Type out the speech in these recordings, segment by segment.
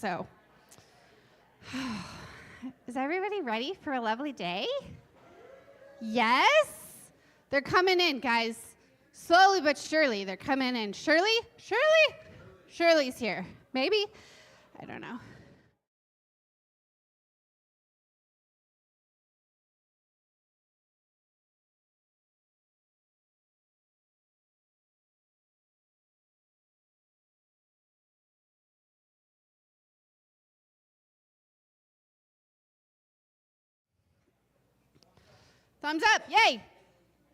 So, is everybody ready for a lovely day? Yes? They're coming in, guys. Slowly but surely, they're coming in. Shirley? Shirley's here. Maybe? I don't know. Thumbs up, yay!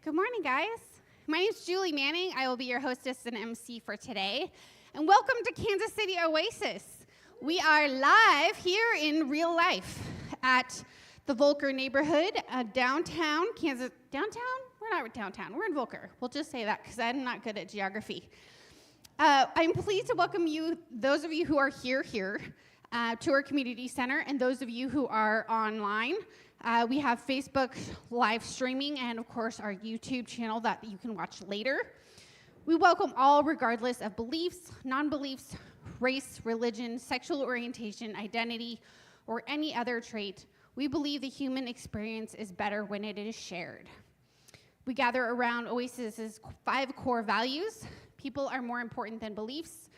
Good morning, guys. My name's Julie Manning. I will be your hostess and MC for today. And welcome to Kansas City Oasis. We are live here in real life at the Volker neighborhood, downtown Kansas. Downtown? We're not downtown. We're in Volker. We'll just say that because I'm not good at geography. I'm pleased to welcome you, those of you who are here, to our community center, and those of you who are online. We have Facebook live streaming and, of course, our YouTube channel that you can watch later. We welcome all regardless of beliefs, non-beliefs, race, religion, sexual orientation, identity, or any other trait. We believe the human experience is better when it is shared. We gather around Oasis's 5 core values. People are more important than beliefs.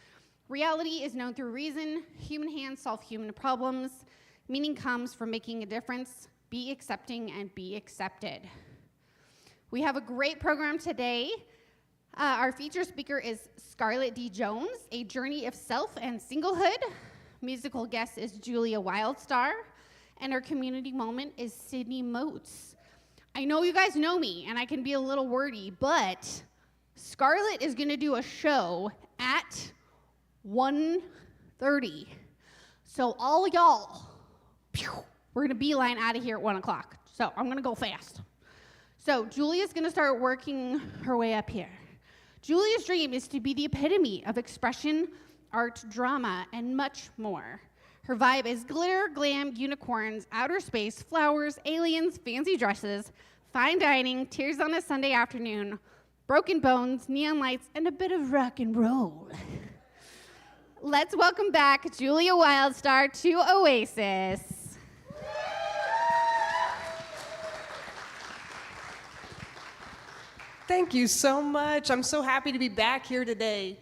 Reality is known through reason. Human hands solve human problems. Meaning comes from making a difference. Be accepting and be accepted. We have a great program today. Our feature speaker is Scarlett D. Jones, A Journey of Self and Singlehood. Musical guest is Julia Wildstar. And our community moment is Sydney Moats. I know you guys know me, and I can be a little wordy, but Scarlett is gonna do a show at 1:30. So all y'all, we're gonna beeline out of here at 1 o'clock. So I'm gonna go fast. So Julia's gonna start working her way up here. Julia's dream is to be the epitome of expression, art, drama, and much more. Her vibe is glitter, glam, unicorns, outer space, flowers, aliens, fancy dresses, fine dining, tears on a Sunday afternoon, broken bones, neon lights, and a bit of rock and roll. Let's welcome back Julia Wildstar to Oasis. Thank you so much. I'm so happy to be back here today.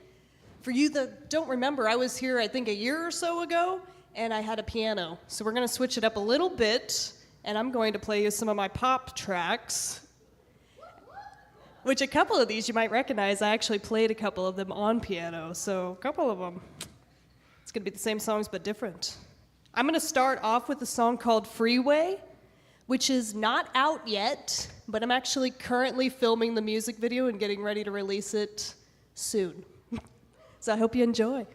For you that don't remember, I was here, I think, a year or so ago, and I had a piano. So we're going to switch it up a little bit, and I'm going to play you some of my pop tracks, which a couple of these you might recognize. I actually played a couple of them on piano, so a couple of them. It's going to be the same songs, but different. I'm going to start off with a song called Freeway, which is not out yet, but I'm actually currently filming the music video and getting ready to release it soon. So I hope you enjoy.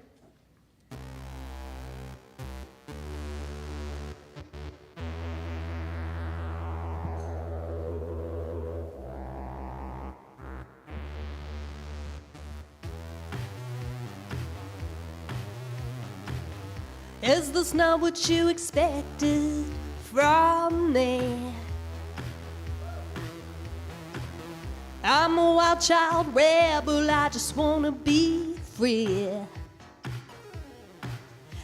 Is this not what you expected from me? I'm a wild child rebel, I just wanna be free.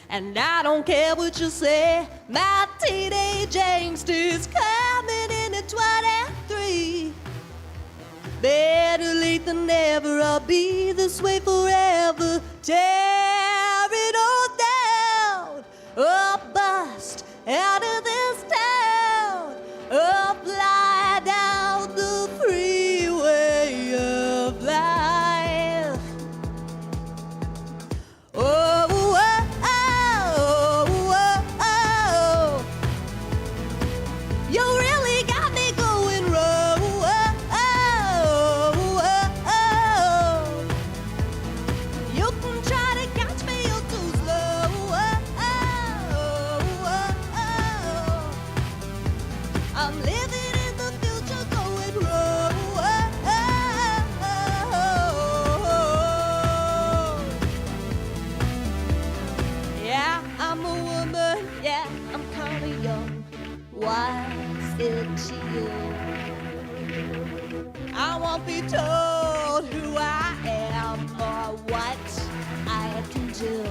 And I don't care what you say, my teenage angst is coming in at 23. Better late than never, I'll be this way forever. Tear it all down, or bust out of this town, or fly down the freeway of life. Oh, oh, oh, oh, oh. You really got me going wrong. Oh, oh, oh, oh. You can try to catch me, you're too slow. I'm living in the future, going wrong. Yeah, I'm a woman, yeah, I'm kinda young. Why's it to you? I won't be told who I am or what I can do.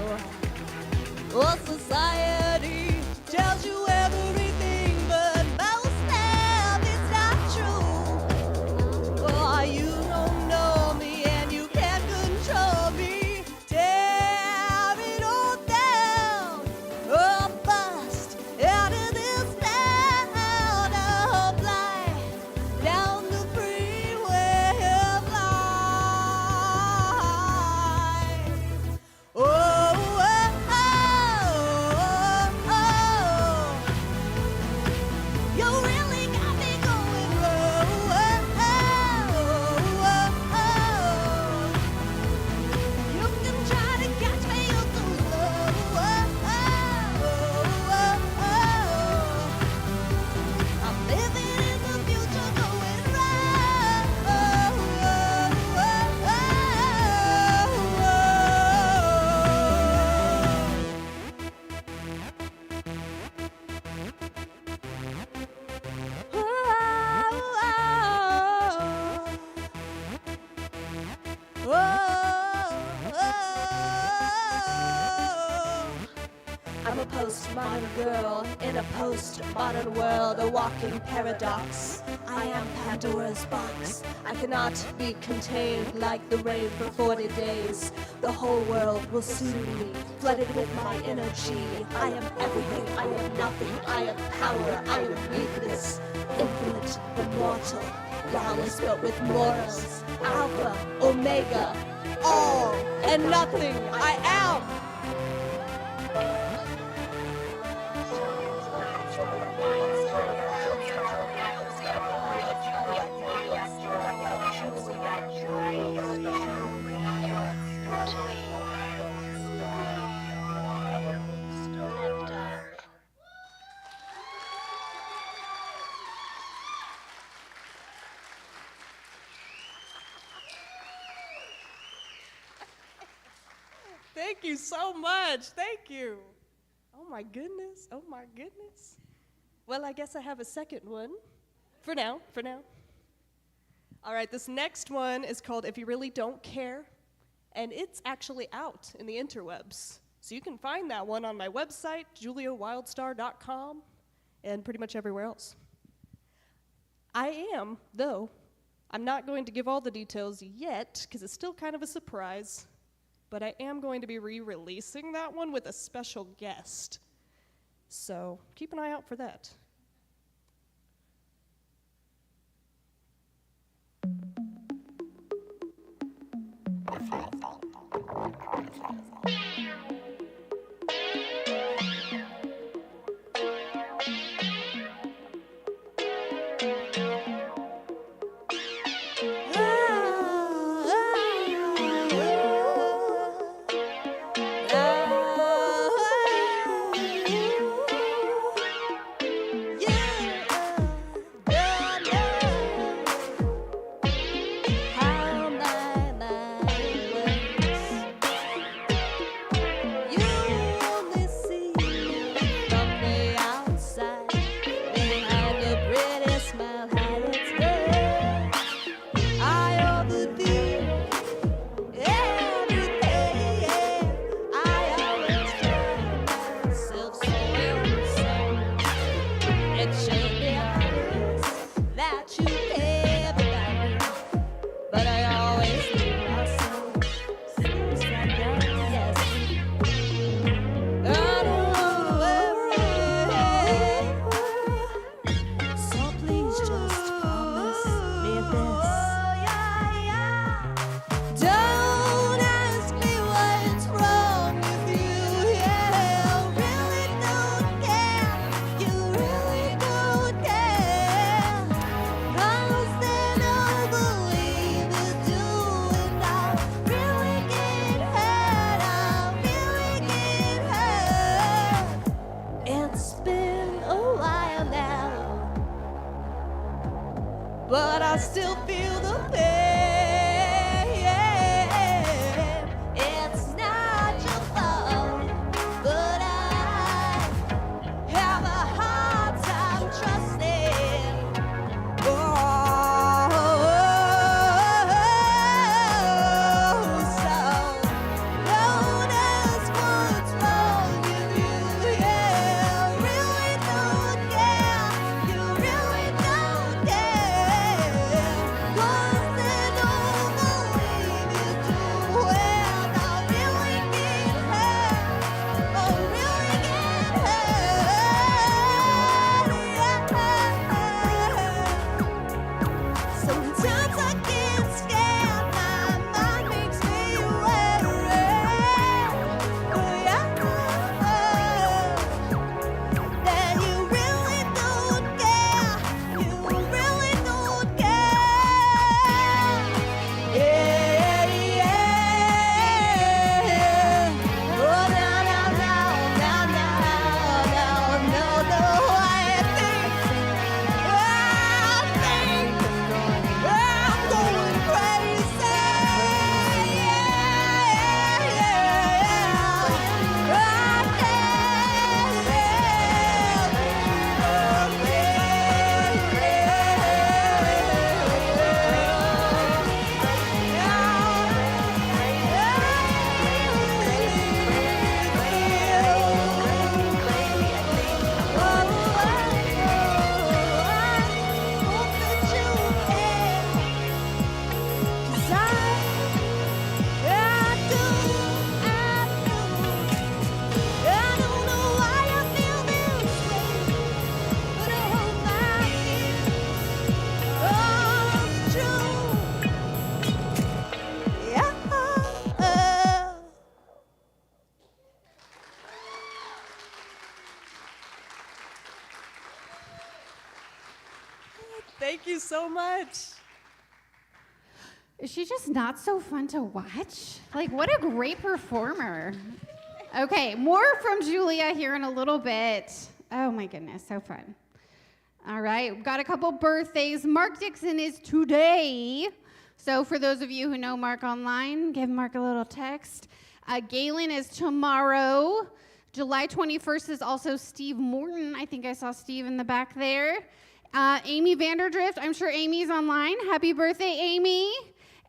Well, society tells you everything, but most of it's not true. Well, you don't know me and you can't control me. Tear it all down, or bust out of this town. Oh, fly down the freeway of life. Oh, oh, oh, oh. You really got me going. Oh, oh, oh, oh. You can try to catch me, you can slow. Oh, oh, oh, oh. I'm living in the future, going right. Oh, oh, oh, I'm a postmodern girl in a postmodern world, a walking paradox. I am Pandora's box. I cannot be contained like the rain for 40 days. The whole world will soon be flooded with my energy. I am everything, I am nothing, I am power, I am weakness, infinite, immortal, flawless but with morals. Alpha, Omega, all and nothing, I am. Thank you so much. Thank you. Oh my goodness. Oh my goodness. Well, I guess I have a second one. For now. All right, this next one is called If You Really Don't Care, and it's actually out in the interwebs. So you can find that one on my website, juliawildstar.com, and pretty much everywhere else. I am, though, I'm not going to give all the details yet, because it's still kind of a surprise, but I am going to be re-releasing that one with a special guest. So keep an eye out for that. But I still feel the pain. It's not your fault, but I have a hard time trusting. Oh, so don't ask what's wrong with Thank you so much. Is she just not so fun to watch? Like, what a great performer. Okay, more from Julia here in a little bit. Oh my goodness, so fun. All right, we've got a couple birthdays. Mark Dixon is today. So for those of you who know Mark online, give Mark a little text. Galen is tomorrow. July 21st is also Steve Morton. I think I saw Steve in the back there. Amy Vanderdrift, I'm sure Amy's online. Happy birthday, Amy.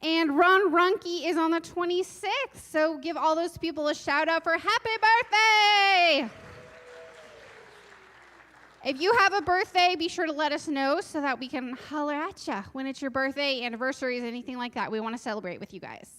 And Ron Runke is on the 26th. So give all those people a shout out for happy birthday. If you have a birthday, be sure to let us know so that we can holler at you when it's your birthday, anniversaries, anything like that. We want to celebrate with you guys.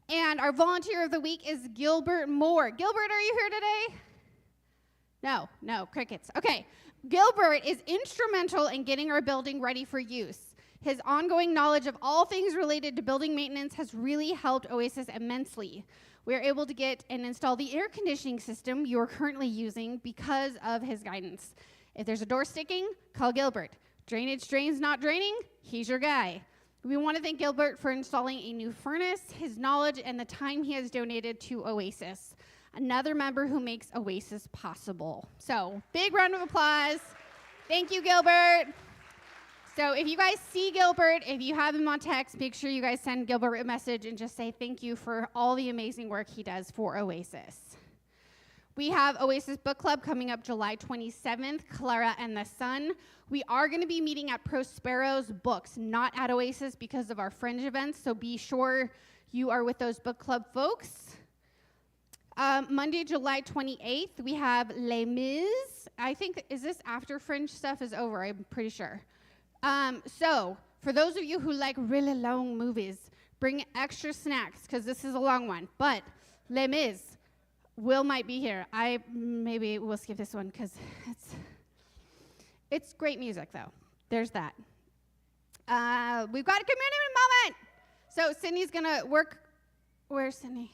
And our volunteer of the week is Gilbert Moore. Gilbert, are you here today? No, crickets. Okay, Gilbert is instrumental in getting our building ready for use. His ongoing knowledge of all things related to building maintenance has really helped Oasis immensely. We are able to get and install the air conditioning system you are currently using because of his guidance. If there's a door sticking, call Gilbert. Drainage drains not draining, he's your guy. We want to thank Gilbert for installing a new furnace, his knowledge, and the time he has donated to Oasis. Another member who makes Oasis possible. So, big round of applause. Thank you, Gilbert. So if you guys see Gilbert, if you have him on text, make sure you guys send Gilbert a message and just say thank you for all the amazing work he does for Oasis. We have Oasis Book Club coming up July 27th, Clara and the Sun. We are going to be meeting at Prospero's Books, not at Oasis because of our fringe events, so be sure you are with those book club folks. Monday, July 28th, we have Les Mis. I think, is this after fringe stuff is over? I'm pretty sure. So, for those of you who like really long movies, bring extra snacks, because this is a long one. But, Les Mis, Will might be here. Maybe we'll skip this one, because it's great music, though. There's that. We've got a community moment. So, Sydney's going to work. Where's Sydney?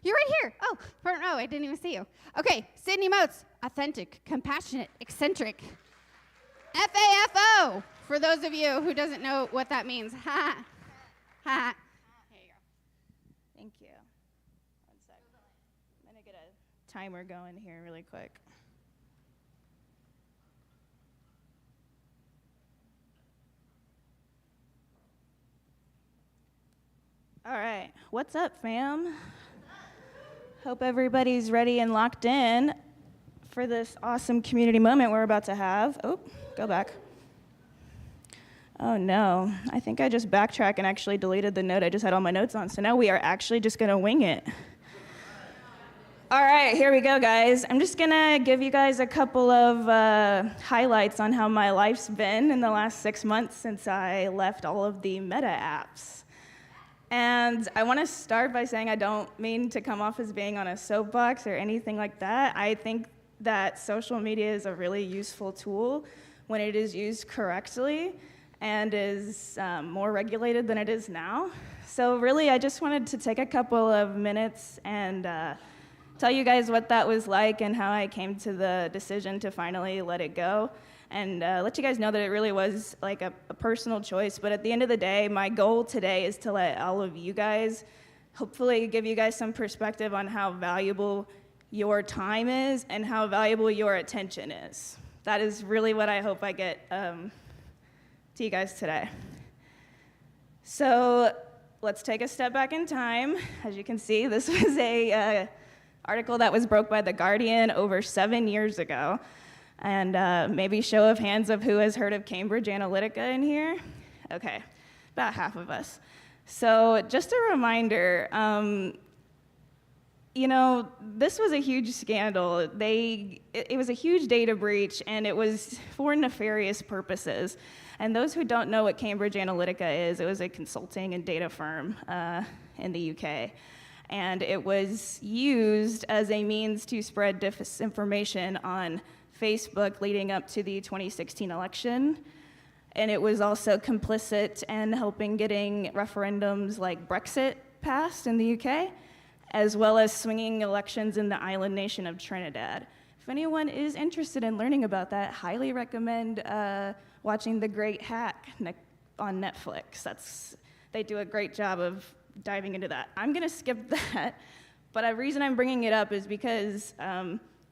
You're right here. Oh, no, I didn't even see you. Okay, Sydney Moats, authentic, compassionate, eccentric. FAFO, for those of you who doesn't know what that means. Ha, ha. Here you go. Thank you. One sec. I'm going to get a timer going here really quick. All right. What's up, fam? Hope everybody's ready and locked in for this awesome community moment we're about to have. Oh, go back. Oh no, I think I just backtracked and actually deleted the note I just had all my notes on, so now we are actually just gonna wing it. All right, here we go, guys. I'm just gonna give you guys a couple of highlights on how my life's been in the last 6 months since I left all of the Meta apps. And I want to start by saying I don't mean to come off as being on a soapbox or anything like that. I think that social media is a really useful tool when it is used correctly and is more regulated than it is now. So really, I just wanted to take a couple of minutes and tell you guys what that was like and how I came to the decision to finally let it go. And let you guys know that it really was like a personal choice. But at the end of the day, my goal today is to let all of you guys, hopefully give you guys some perspective on how valuable your time is and how valuable your attention is. That is really what I hope I get to you guys today. So let's take a step back in time. As you can see, this was a article that was broke by The Guardian over 7 years ago. And maybe show of hands of who has heard of Cambridge Analytica in here? Okay, about half of us. So just a reminder, this was a huge scandal. It was a huge data breach, and it was for nefarious purposes. And those who don't know what Cambridge Analytica is, it was a consulting and data firm in the UK. And it was used as a means to spread disinformation on Facebook leading up to the 2016 election. And it was also complicit in helping getting referendums like Brexit passed in the UK, as well as swinging elections in the island nation of Trinidad. if anyone is interested in learning about that, highly recommend watching The Great Hack on Netflix. They do a great job of diving into that. I'm gonna skip that, but the reason I'm bringing it up is because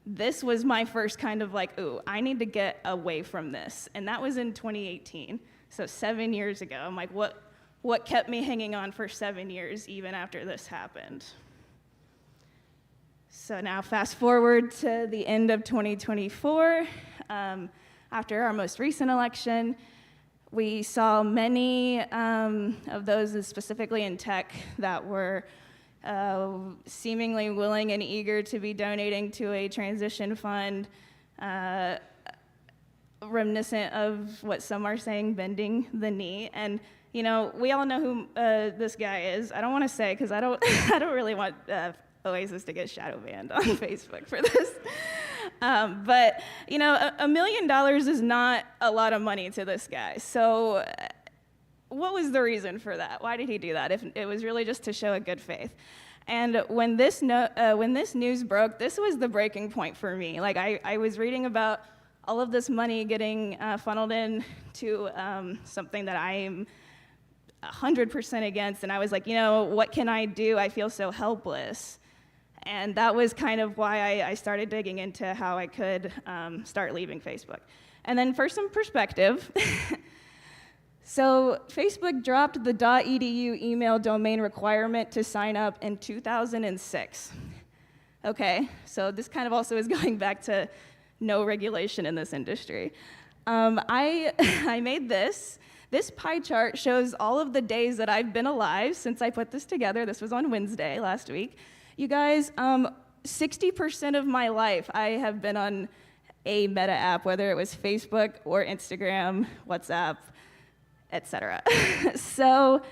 this was my first kind of like, ooh, I need to get away from this. And that was in 2018, so 7 years ago. I'm like, what kept me hanging on for 7 years even after this happened? So now fast forward to the end of 2024, after our most recent election, we saw many of those, specifically in tech, that were seemingly willing and eager to be donating to a transition fund, reminiscent of what some are saying, bending the knee. And you know, we all know who this guy is. I don't want to say because I don't really want Oasis to get shadow banned on Facebook for this. But you know, $1 million is not a lot of money to this guy. So what was the reason for that? Why did he do that? If it was really just to show a good faith. And when this news broke, this was the breaking point for me. Like I was reading about all of this money getting funneled into something that I am 100% against, and I was like, you know, what can I do? I feel so helpless. And that was kind of why I started digging into how I could start leaving Facebook. And then for some perspective, so Facebook dropped the .edu email domain requirement to sign up in 2006. Okay, so this kind of also is going back to no regulation in this industry. I made this. This pie chart shows all of the days that I've been alive since I put this together. This was on Wednesday last week. You guys, 60% of my life I have been on a meta app, whether it was Facebook or Instagram, WhatsApp, etc. So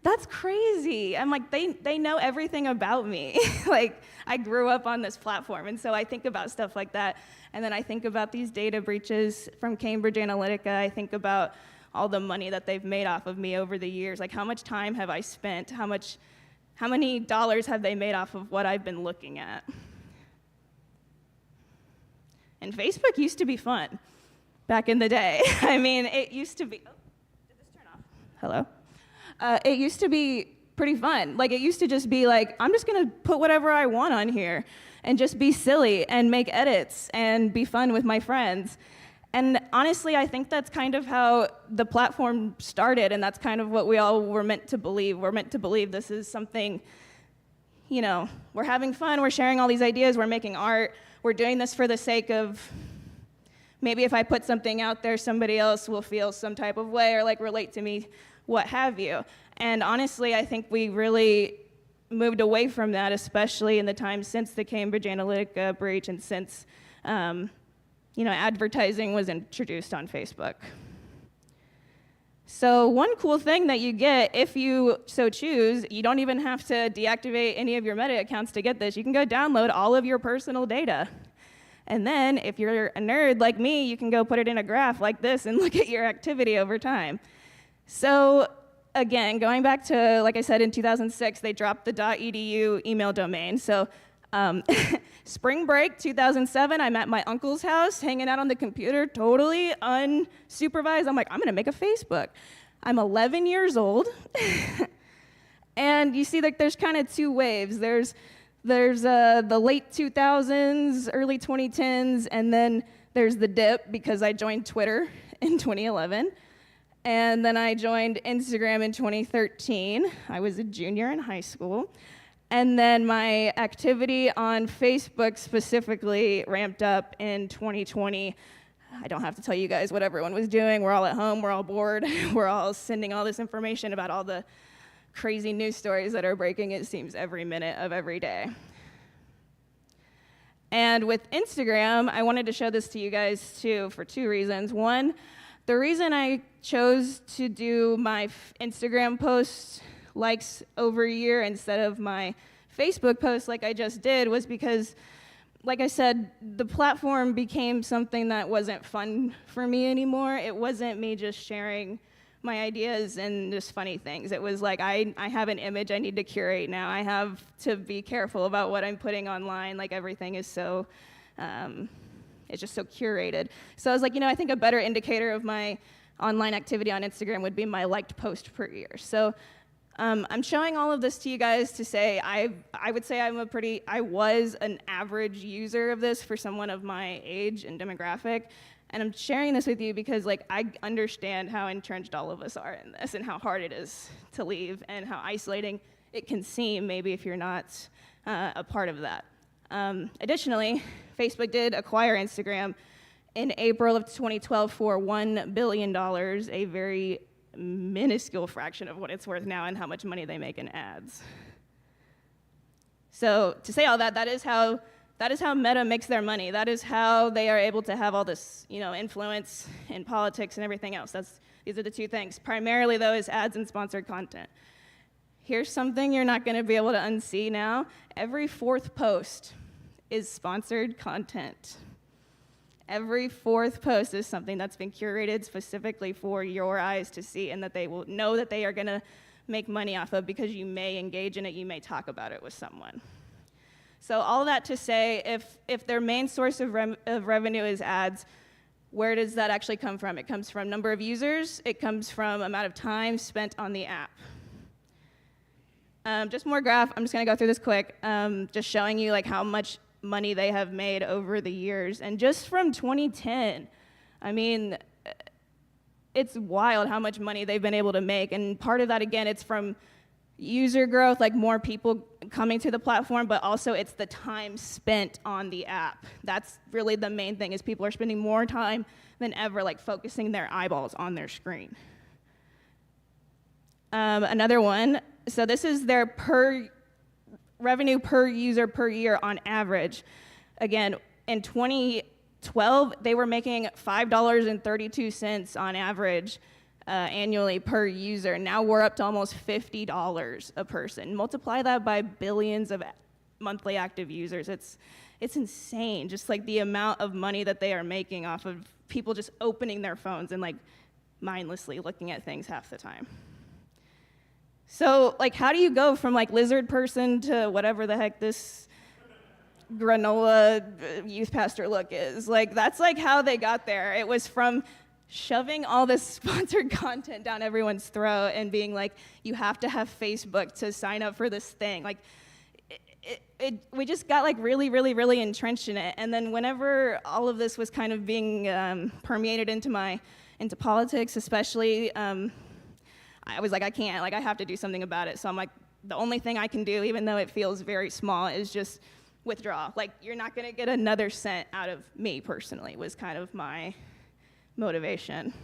that's crazy. I'm like, they know everything about me. Like, I grew up on this platform, and so I think about stuff like that. And then I think about these data breaches from Cambridge Analytica. I think about all the money that they've made off of me over the years. Like, how much time have I spent? How many dollars have they made off of what I've been looking at? And Facebook used to be fun back in the day. I mean, it used to be, oh, did this turn off? Hello? It used to be pretty fun. Like, it used to just be like, I'm just gonna put whatever I want on here and just be silly and make edits and be fun with my friends. And honestly, I think that's kind of how the platform started, and that's kind of what we all were meant to believe. We're meant to believe this is something, you know, we're having fun, we're sharing all these ideas, we're making art, we're doing this for the sake of, maybe if I put something out there, somebody else will feel some type of way or like relate to me, what have you. And honestly, I think we really moved away from that, especially in the time since the Cambridge Analytica breach and since, you know, advertising was introduced on Facebook. So one cool thing that you get, if you so choose, you don't even have to deactivate any of your Meta accounts to get this. You can go download all of your personal data. And then if you're a nerd like me, you can go put it in a graph like this and look at your activity over time. So again, going back to, like I said, in 2006, they dropped the .edu email domain. So spring break 2007, I'm at my uncle's house hanging out on the computer, totally unsupervised. I'm like, I'm gonna make a Facebook. I'm 11 years old. And you see, like, there's kind of two waves. There's the late 2000s, early 2010s, and then there's the dip because I joined Twitter in 2011. And then I joined Instagram in 2013. I was a junior in high school. And then my activity on Facebook specifically ramped up in 2020. I don't have to tell you guys what everyone was doing. We're all at home, we're all bored, we're all sending all this information about all the crazy news stories that are breaking, it seems, every minute of every day. And with Instagram, I wanted to show this to you guys too for two reasons. One, the reason I chose to do my Instagram posts likes over a year instead of my Facebook post like I just did was because, like I said, the platform became something that wasn't fun for me anymore. It wasn't me just sharing my ideas and just funny things. It was like, I have an image I need to curate now. I have to be careful about what I'm putting online. Like, everything is so It's just so curated. So I was like, I think a better indicator of my online activity on Instagram would be my liked post per year. So I'm showing all of this to you guys to say I would say I was an average user of this for someone of my age and demographic. And I'm sharing this with you because I understand how entrenched all of us are in this and how hard it is to leave and how isolating it can seem maybe if you're not a part of that. Additionally, Facebook did acquire Instagram in April of 2012 for $1 billion, a very minuscule fraction of what it's worth now and how much money they make in ads. So to say all that, that is how Meta makes their money. That is how they are able to have all this, influence in politics and everything else. These are the two things. Primarily, though, is ads and sponsored content. Here's something you're not going to be able to unsee now. Every fourth post is sponsored content. Every fourth post is something that's been curated specifically for your eyes to see and that they will know that they are going to make money off of because you may engage in it, you may talk about it with someone. So all that to say, if their main source of revenue is ads, where does that actually come from? It comes from number of users. It comes from amount of time spent on the app. Just more graph. I'm just going to go through this quick, just showing you how much money they have made over the years. And just from 2010, I mean, it's wild how much money they've been able to make. And part of that, again, it's from user growth, more people coming to the platform, but also it's the time spent on the app. That's really the main thing, is people are spending more time than ever, focusing their eyeballs on their screen. Another one, so this is their revenue per user per year on average. Again, in 2012, they were making $5.32 on average annually per user. Now we're up to almost $50 a person. Multiply that by billions of monthly active users. It's insane, just the amount of money that they are making off of people just opening their phones and mindlessly looking at things half the time. So how do you go from lizard person to whatever the heck this granola youth pastor look is? That's how they got there. It was from shoving all this sponsored content down everyone's throat and being you have to have Facebook to sign up for this thing. We just got really, really, really entrenched in it. And then whenever all of this was kind of being permeated into politics, especially, I was I can't, I have to do something about it. So I'm the only thing I can do, even though it feels very small, is just withdraw. You're not gonna get another cent out of me personally, was kind of my motivation.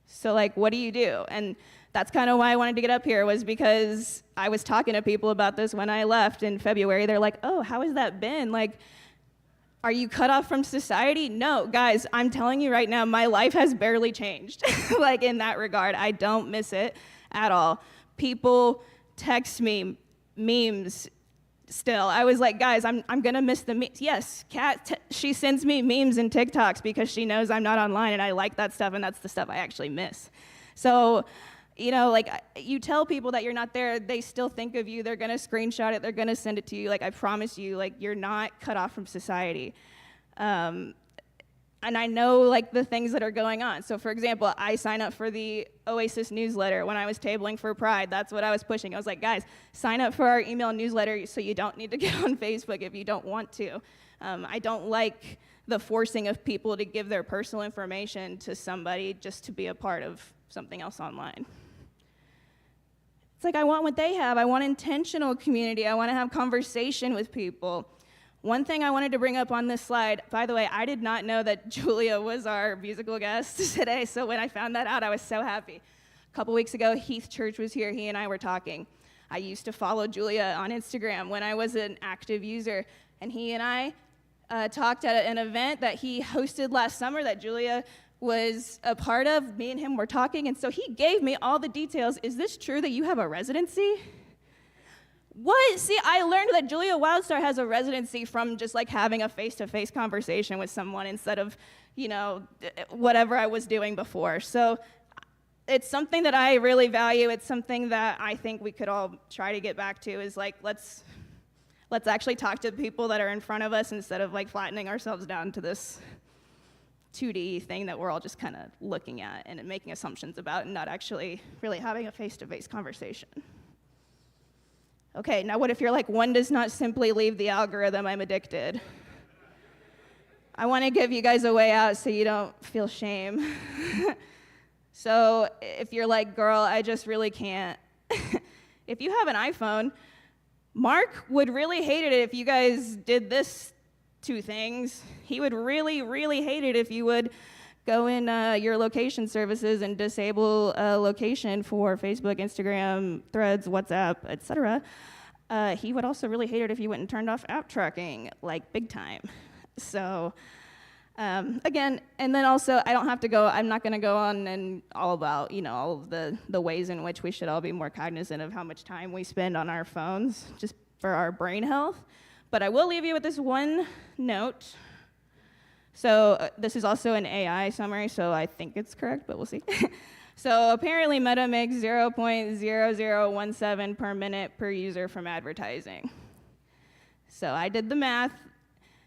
So what do you do? And that's kind of why I wanted to get up here, was because I was talking to people about this when I left in February. They're oh, how has that been? Are you cut off from society? No, guys, I'm telling you right now, my life has barely changed. In that regard, I don't miss it at all. People text me memes still. I was guys, I'm gonna miss the memes. Yes, Kat, she sends me memes and TikToks because she knows I'm not online and I like that stuff, and that's the stuff I actually miss. So, you tell people that you're not there, they still think of you, they're gonna screenshot it, they're gonna send it to you. I promise you, you're not cut off from society. And I know the things that are going on. So for example, I sign up for the Oasis newsletter when I was tabling for Pride. That's what I was pushing. I was guys, sign up for our email newsletter so you don't need to get on Facebook if you don't want to. I don't like the forcing of people to give their personal information to somebody just to be a part of something else online. It's I want what they have. I want intentional community. I want to have conversation with people. One thing I wanted to bring up on this slide, by the way, I did not know that Julia was our musical guest today, so when I found that out, I was so happy. A couple weeks ago, Heath Church was here. He and I were talking. I used to follow Julia on Instagram when I was an active user, and he and I talked at an event that he hosted last summer that Julia was a part of. Me and him were talking, and so he gave me all the details. Is this true that you have a residency? What? See, I learned that Julia Wildstar has a residency from just having a face-to-face conversation with someone instead of, whatever I was doing before. So it's something that I really value. It's something that I think we could all try to get back to, is let's let's actually talk to the people that are in front of us instead of like flattening ourselves down to this 2D thing that we're all just kind of looking at and making assumptions about and not actually really having a face-to-face conversation. Okay, now what if you're like, one does not simply leave the algorithm, I'm addicted? I want to give you guys a way out so you don't feel shame. So if you're like, girl, I just really can't. If you have an iPhone, Mark would really hate it if you guys did this two things. He would really, really hate it if you would go in your location services and disable location for Facebook, Instagram, Threads, WhatsApp, etc. He would also really hate it if you went and turned off app tracking, like big time. So again, and then also I'm not gonna go on and all about, all of the ways in which we should all be more cognizant of how much time we spend on our phones, just for our brain health. But I will leave you with this one note. So this is also an AI summary, so I think it's correct, but we'll see. So apparently Meta makes 0.0017 per minute per user from advertising. So I did the math.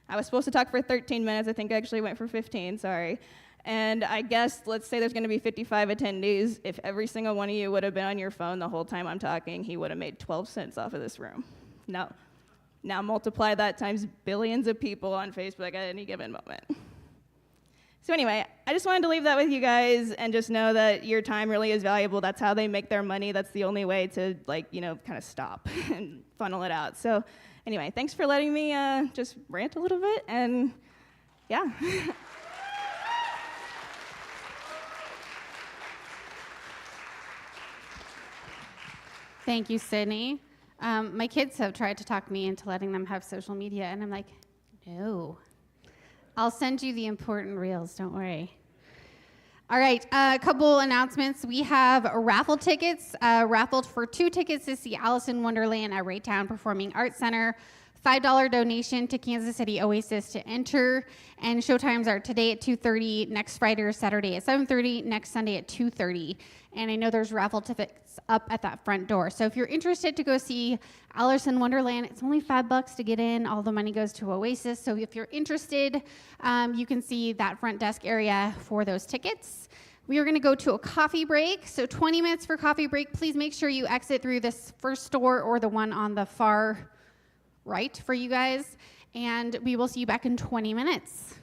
I was supposed to talk for 13 minutes. I think I actually went for 15, sorry. And I guess, let's say there's gonna be 55 attendees. If every single one of you would have been on your phone the whole time I'm talking, he would have made 12 cents off of this room. Now multiply that times billions of people on Facebook at any given moment. So anyway, I just wanted to leave that with you guys and just know that your time really is valuable. That's how they make their money. That's the only way to kind of stop and funnel it out. So anyway, thanks for letting me just rant a little bit, and yeah. Thank you, Sydney. My kids have tried to talk me into letting them have social media, and I'm like, no. I'll send you the important reels, don't worry. All right, a couple announcements. We have raffle tickets, raffled for 2 tickets to see Alice in Wonderland at Raytown Performing Arts Center. $5 donation to Kansas City Oasis to enter, and showtimes are today at 2:30, next Friday or Saturday at 7:30, next Sunday at 2:30. And I know there's raffle tickets up at that front door. So if you're interested to go see Alice in Wonderland, it's only $5 to get in. All the money goes to Oasis. So if you're interested, you can see that front desk area for those tickets. We are going to go to a coffee break. So 20 minutes for coffee break. Please make sure you exit through this first door or the one on the far right for you guys. And we will see you back in 20 minutes.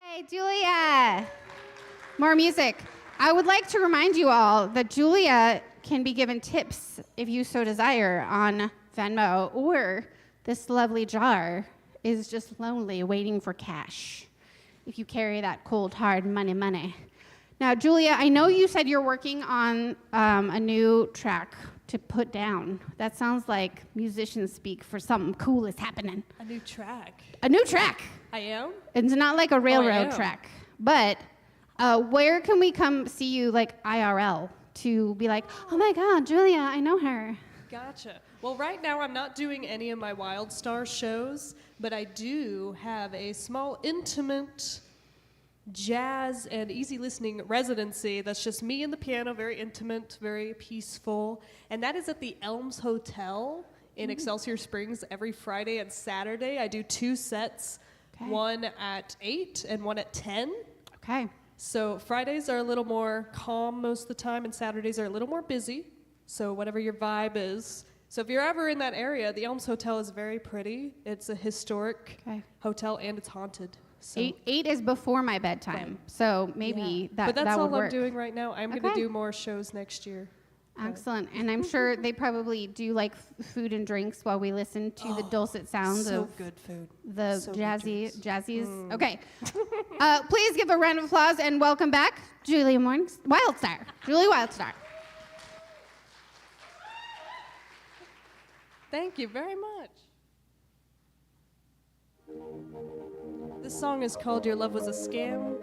Hey, Julia. More music. I would like to remind you all that Julia can be given tips if you so desire on Venmo, or this lovely jar is just lonely waiting for cash if you carry that cold, hard money. Now, Julia, I know you said you're working on a new track to put down. That sounds like musician speak for something cool is happening. A new track. A new track. I am? It's not like a railroad am. track, but where can we come see you, like IRL, to be like, oh my God, Julia, I know her. Gotcha. Well, right now I'm not doing any of my Wildstar shows, but I do have a small, intimate jazz and easy listening residency that's just me and the piano, very intimate, very peaceful. And that is at the Elms Hotel in Excelsior Springs every Friday and Saturday. I do 2 sets, one at 8 and one at 10. Okay. So Fridays are a little more calm most of the time, and Saturdays are a little more busy. So whatever your vibe is. So if you're ever in that area, the Elms Hotel is very pretty. It's a historic hotel, and it's haunted. So. 8 is before my bedtime, Right. so maybe that would work. But that's all I'm doing right now. I'm going to do more shows next year. Excellent. And I'm sure they probably do like food and drinks while we listen to the dulcet sounds of good food. the So good jazzies. Okay. Please give a round of applause and welcome back Julie Wildstar. Julie Wildstar. Thank you very much. This song is called Your Love Was a Scam.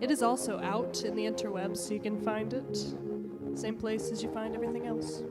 It is also out in the interwebs, so you can find it. Same place as you find everything else.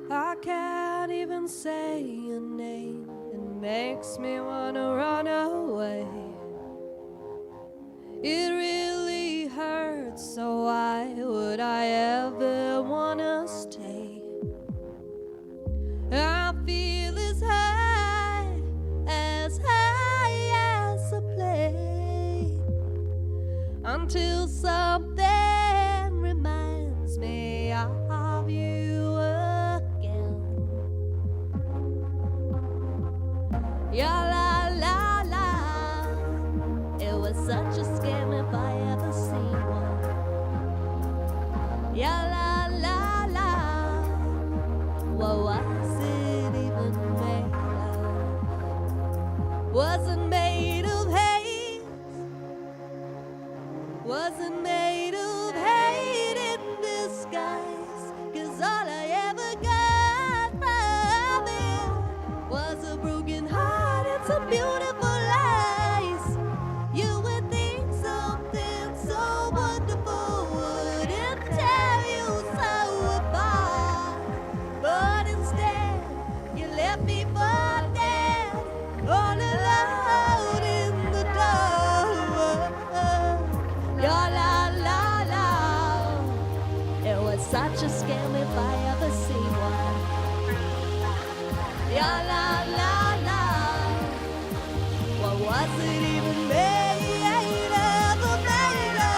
I can't even say your name. It makes me wanna run away. It really hurts, so why would I ever wanna stay? I feel as high as a plane, until something reminds me of you again. Yeah, la la la, it was such a scam if I ever seen one. Yeah, la la la, what was it even made of? Wasn't made of hate, wasn't made of hate in disguise, 'cause all I ever got from it was a broken heart and some beautiful lies. You would think something so wonderful wouldn't tear you so apart, but instead you left me for dead, all alone in the dark. Yeah, la la la, it was such a scam if I ever see one. Yeah, la la la, what was it even made of? Made of?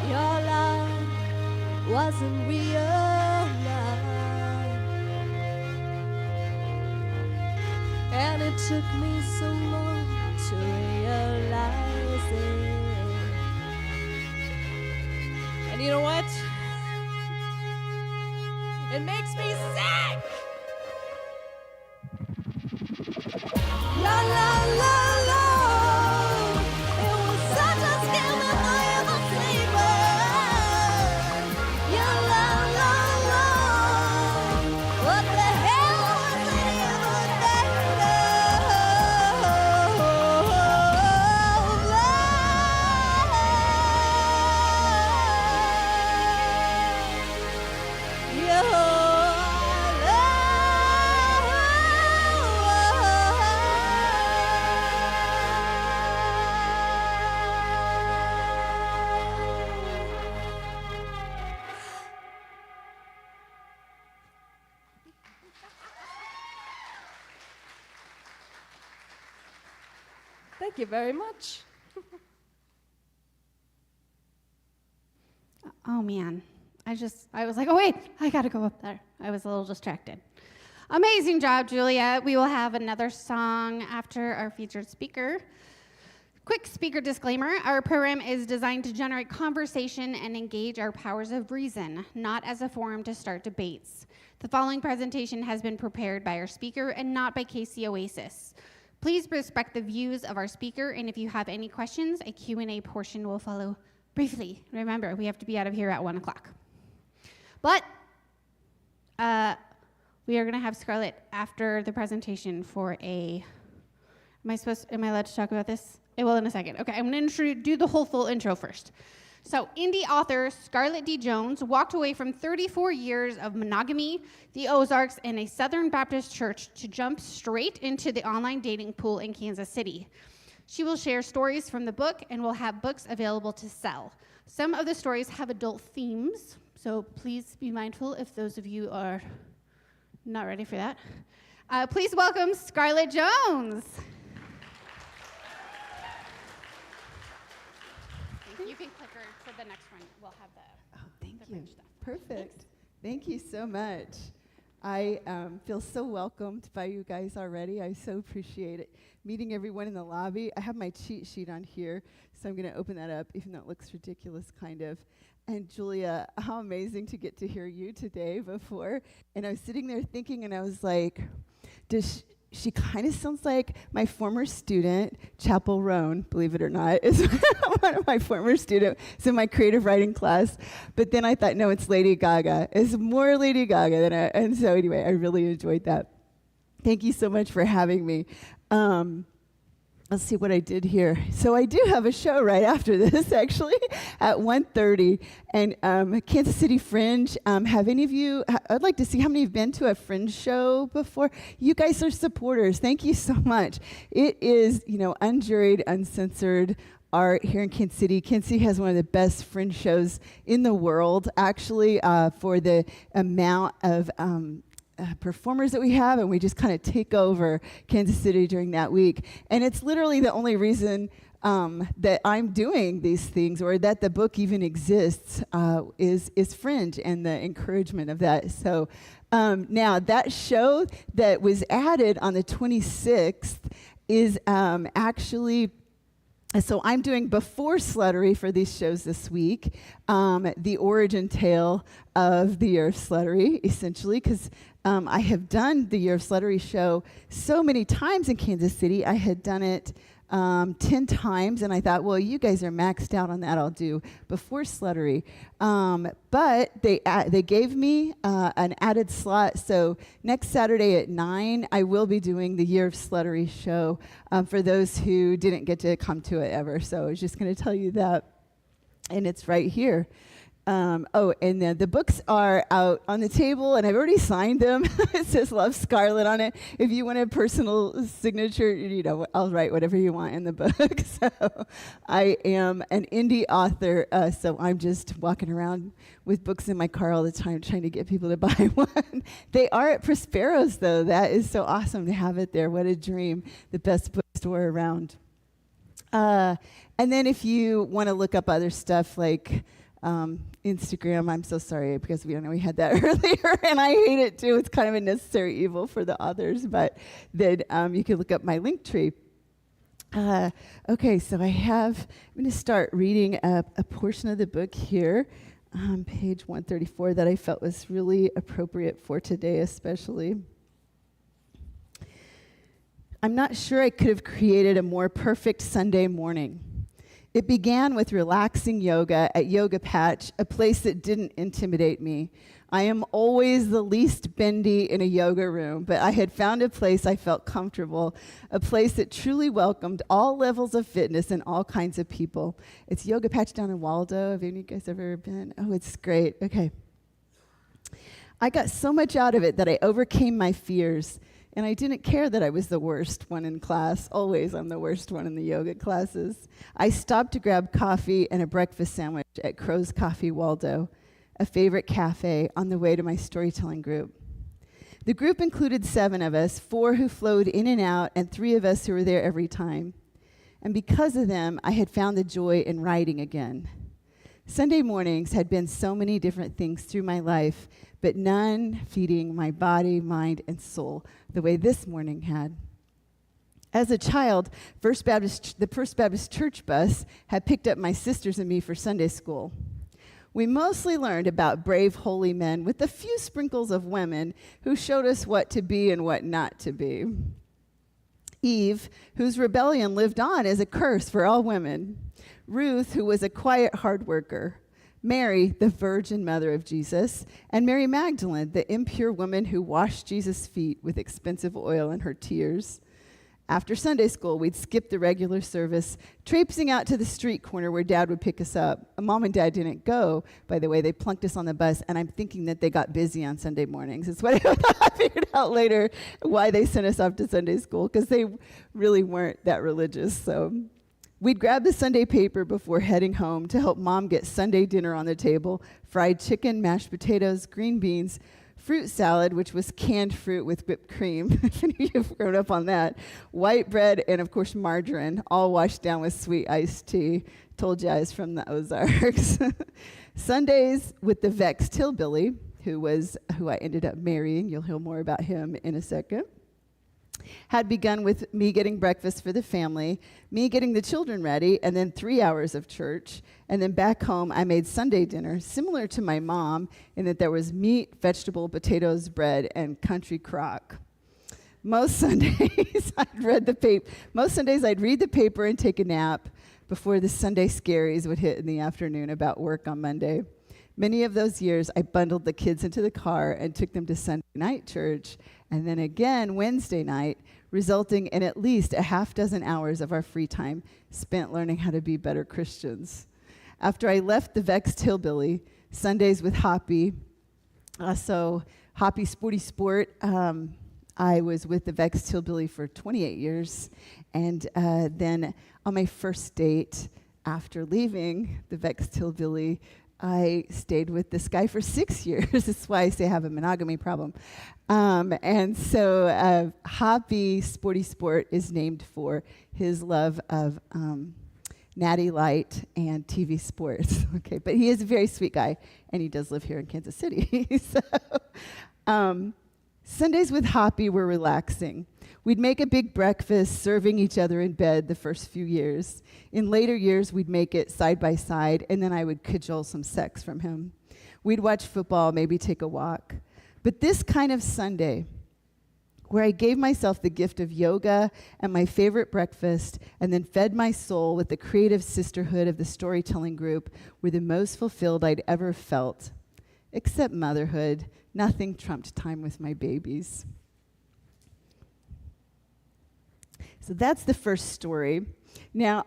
Your love wasn't real love, and it took me so long to realize it. And you know what? It makes me sick. La la la la, it was such a scam if I ever seen one. Yeah, la la la, what the hell was it even made of? Yeah. Thank you very much. Oh man, I was like, oh wait, I gotta go up there. I was a little distracted. Amazing job, Julia. We will have another song after our featured speaker. Quick speaker disclaimer, our program is designed to generate conversation and engage our powers of reason, not as a forum to start debates. The following presentation has been prepared by our speaker and not by KC Oasis. Please respect the views of our speaker, and if you have any questions, a Q&A portion will follow briefly. Remember, we have to be out of here at 1 o'clock. But we are going to have Scarlett after the presentation for a... Am I allowed to talk about this? I will in a second. Okay, I'm going to do the whole full intro first. So, indie author Scarlett D. Jones walked away from 34 years of monogamy, the Ozarks, and a Southern Baptist church to jump straight into the online dating pool in Kansas City. She will share stories from the book and will have books available to sell. Some of the stories have adult themes, so please be mindful if those of you are not ready for that. Please welcome Scarlett Jones. You can click her for the next one. We'll have the Thank the you. French stuff. Perfect. Thank you so much. I feel so welcomed by you guys already. I so appreciate it. Meeting everyone in the lobby. I have my cheat sheet on here, so I'm going to open that up, even though it looks ridiculous, kind of. And Julia, how amazing to get to hear you today before. And I was sitting there thinking, and I was like, she kind of sounds like my former student, Chapel Roan, believe it or not, is one of my former students. It's in my creative writing class. But then I thought, no, it's Lady Gaga. It's more Lady Gaga than and so anyway, I really enjoyed that. Thank you so much for having me. Let's see what I did here. So I do have a show right after this, actually, at 1:30. And Kansas City Fringe, have any of you, I'd like to see how many have been to a Fringe show before. You guys are supporters. Thank you so much. It is, unjuried, uncensored art here in Kansas City. Kansas City has one of the best Fringe shows in the world, actually, for the amount of performers that we have, and we just kind of take over Kansas City during that week. And it's literally the only reason that I'm doing these things, or that the book even exists, is Fringe and the encouragement of that. So now that show that was added on the 26th is actually... So I'm doing Before Sluttery for these shows this week, the origin tale of the Year of Sluttery, essentially, because I have done the Year of Sluttery show so many times in Kansas City. I had done it 10 times, and I thought, well, you guys are maxed out on that. I'll do Before Sluttery. But they gave me an added slot, so next Saturday at 9, I will be doing the Year of Sluttery show for those who didn't get to come to it ever. So I was just going to tell you that, and it's right here. And the books are out on the table, and I've already signed them. It says Love Scarlett on it. If you want a personal signature, I'll write whatever you want in the book. So I am an indie author, so I'm just walking around with books in my car all the time trying to get people to buy one. They are at Prospero's, though. That is so awesome to have it there. What a dream. The best bookstore around. And then if you want to look up other stuff like... Instagram, I'm so sorry because we had that earlier, and I hate it too. It's kind of a necessary evil for the authors, but then you can look up my link tree. Okay, so I'm going to start reading a portion of the book here, page 134, that I felt was really appropriate for today, especially. I'm not sure I could have created a more perfect Sunday morning. It began with relaxing yoga at Yoga Patch, a place that didn't intimidate me. I am always the least bendy in a yoga room, but I had found a place I felt comfortable, a place that truly welcomed all levels of fitness and all kinds of people. It's Yoga Patch down in Waldo. Have any of you guys ever been? Oh, it's great. Okay. I got so much out of it that I overcame my fears. And I didn't care that I was the worst one in class. Always I'm the worst one in the yoga classes. I stopped to grab coffee and a breakfast sandwich at Crow's Coffee Waldo, a favorite cafe, on the way to my storytelling group. The group included 7 of us, 4 who flowed in and out, and 3 of us who were there every time. and because of them, I had found the joy in writing again. Sunday mornings had been so many different things through my life, but none feeding my body, mind, and soul the way this morning had. As a child, the First Baptist Church bus had picked up my sisters and me for Sunday school. We mostly learned about brave, holy men with a few sprinkles of women who showed us what to be and what not to be. Eve, whose rebellion lived on as a curse for all women. Ruth, who was a quiet hard worker. Mary, the virgin mother of Jesus. And Mary Magdalene, the impure woman who washed Jesus' feet with expensive oil in her tears. After Sunday school, we'd skip the regular service, traipsing out to the street corner where Dad would pick us up. Mom and Dad didn't go, by the way. They plunked us on the bus, and I'm thinking that they got busy on Sunday mornings. It's what I figured out later, why they sent us off to Sunday school, because they really weren't that religious. So we'd grab the Sunday paper before heading home to help Mom get Sunday dinner on the table: fried chicken, mashed potatoes, green beans, fruit salad, which was canned fruit with whipped cream, if any of you have grown up on that, white bread, and of course margarine, all washed down with sweet iced tea. Told you I was from the Ozarks. Sundays with the vexed hillbilly, who I ended up marrying. You'll hear more about him in a second. Had begun with me getting breakfast for the family, me getting the children ready, and then 3 hours of church. And then back home, I made Sunday dinner, similar to my mom, in that there was meat, vegetable, potatoes, bread, and country crock. Most Sundays, I'd read the paper and take a nap before the Sunday scaries would hit in the afternoon about work on Monday. Many of those years, I bundled the kids into the car and took them to Sunday night church, and then again Wednesday night, resulting in at least a half dozen hours of our free time spent learning how to be better Christians. After I left the vexed hillbilly, Sundays with Hoppy, Hoppy Sporty Sport, I was with the vexed hillbilly for 28 years, and then on my first date after leaving the vexed hillbilly, I stayed with this guy for 6 years. That's why I say I have a monogamy problem. And so Hoppy Sporty Sport is named for his love of Natty Light and TV sports. Okay, but he is a very sweet guy, and he does live here in Kansas City. Sundays with Hoppy were relaxing. We'd make a big breakfast, serving each other in bed the first few years. In later years, we'd make it side by side, and then I would cajole some sex from him. We'd watch football, maybe take a walk. But this kind of Sunday, where I gave myself the gift of yoga and my favorite breakfast, and then fed my soul with the creative sisterhood of the storytelling group, were the most fulfilled I'd ever felt. Except motherhood, nothing trumped time with my babies. So that's the first story. Now,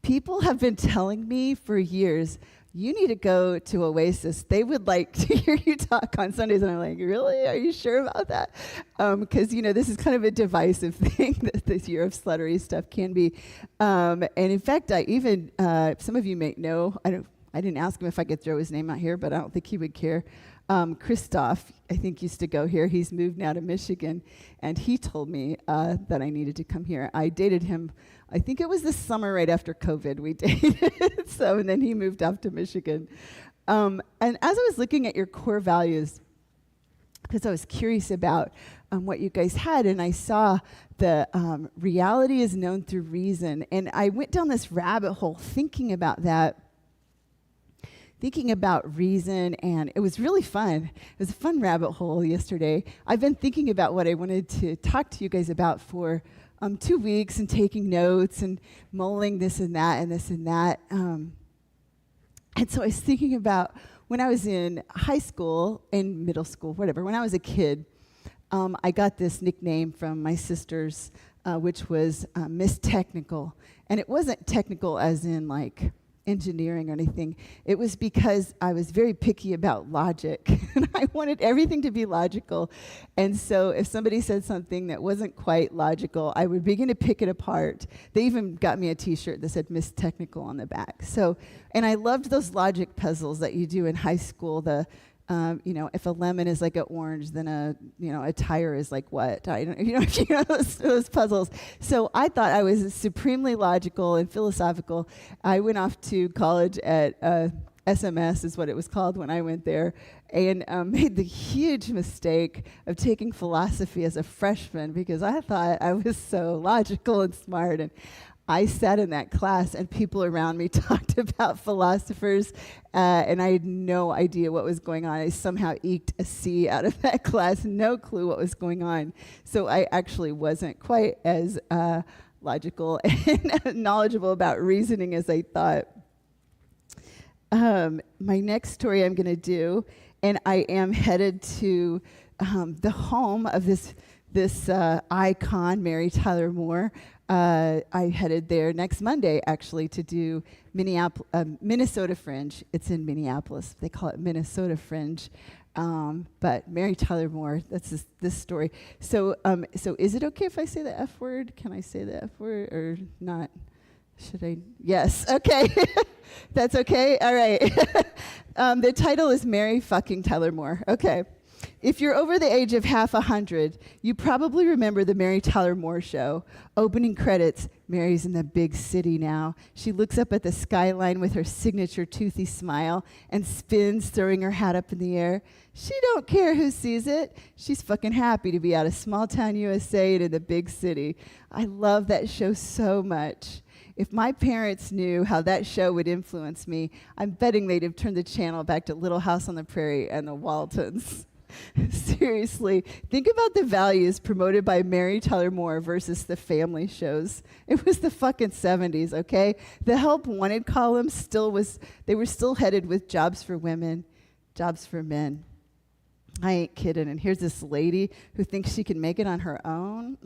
people have been telling me for years, you need to go to Oasis. They would like to hear you talk on Sundays. And I'm like, really? Are you sure about that? Because, this is kind of a divisive thing that this year of sluttery stuff can be. And in fact, some of you may know, I didn't ask him if I could throw his name out here, but I don't think he would care. Christoph, I think, used to go here. He's moved now to Michigan, and he told me that I needed to come here. I dated him, I think it was the summer right after COVID we dated, and then he moved off to Michigan. And as I was looking at your core values, because I was curious about what you guys had, and I saw the reality is known through reason, and I went down this rabbit hole thinking about that, thinking about reason, and it was really fun. It was a fun rabbit hole yesterday. I've been thinking about what I wanted to talk to you guys about for 2 weeks and taking notes and mulling this and that and this and that. And so I was thinking about when I was in high school and middle school, whatever, when I was a kid, I got this nickname from my sisters, which was Miss Technical. And it wasn't technical as in like engineering or anything. It was because I was very picky about logic, and I wanted everything to be logical. And so if somebody said something that wasn't quite logical, I would begin to pick it apart. They even got me a t-shirt that said Miss Technical on the back. So, and I loved those logic puzzles that you do in high school, the if a lemon is like an orange, then a tire is like what? I don't, if you know those puzzles. So I thought I was supremely logical and philosophical. I went off to college at SMS is what it was called when I went there, and made the huge mistake of taking philosophy as a freshman because I thought I was so logical and smart. And I sat in that class, and people around me talked about philosophers, and I had no idea what was going on. I somehow eked a C out of that class, no clue what was going on. So I actually wasn't quite as logical and knowledgeable about reasoning as I thought. My next story I'm going to do, and I am headed to the home of this icon, Mary Tyler Moore. I headed there next Monday, actually, to do Minnesota Fringe. It's in Minneapolis. They call it Minnesota Fringe. But Mary Tyler Moore, that's this story. So is it okay if I say the F word? Can I say the F word or not? Should I? Yes. Okay. That's okay? All right. The title is Mary fucking Tyler Moore. Okay. If you're over the age of half 100, you probably remember the Mary Tyler Moore Show. Opening credits, Mary's in the big city now. She looks up at the skyline with her signature toothy smile and spins, throwing her hat up in the air. She don't care who sees it. She's fucking happy to be out of small town USA and in the big city. I love that show so much. If my parents knew how that show would influence me, I'm betting they'd have turned the channel back to Little House on the Prairie and the Waltons. Seriously, think about the values promoted by Mary Tyler Moore versus the family shows. It was the fucking 70s, okay? The Help Wanted column they were still headed with jobs for women, jobs for men. I ain't kidding. And here's this lady who thinks she can make it on her own.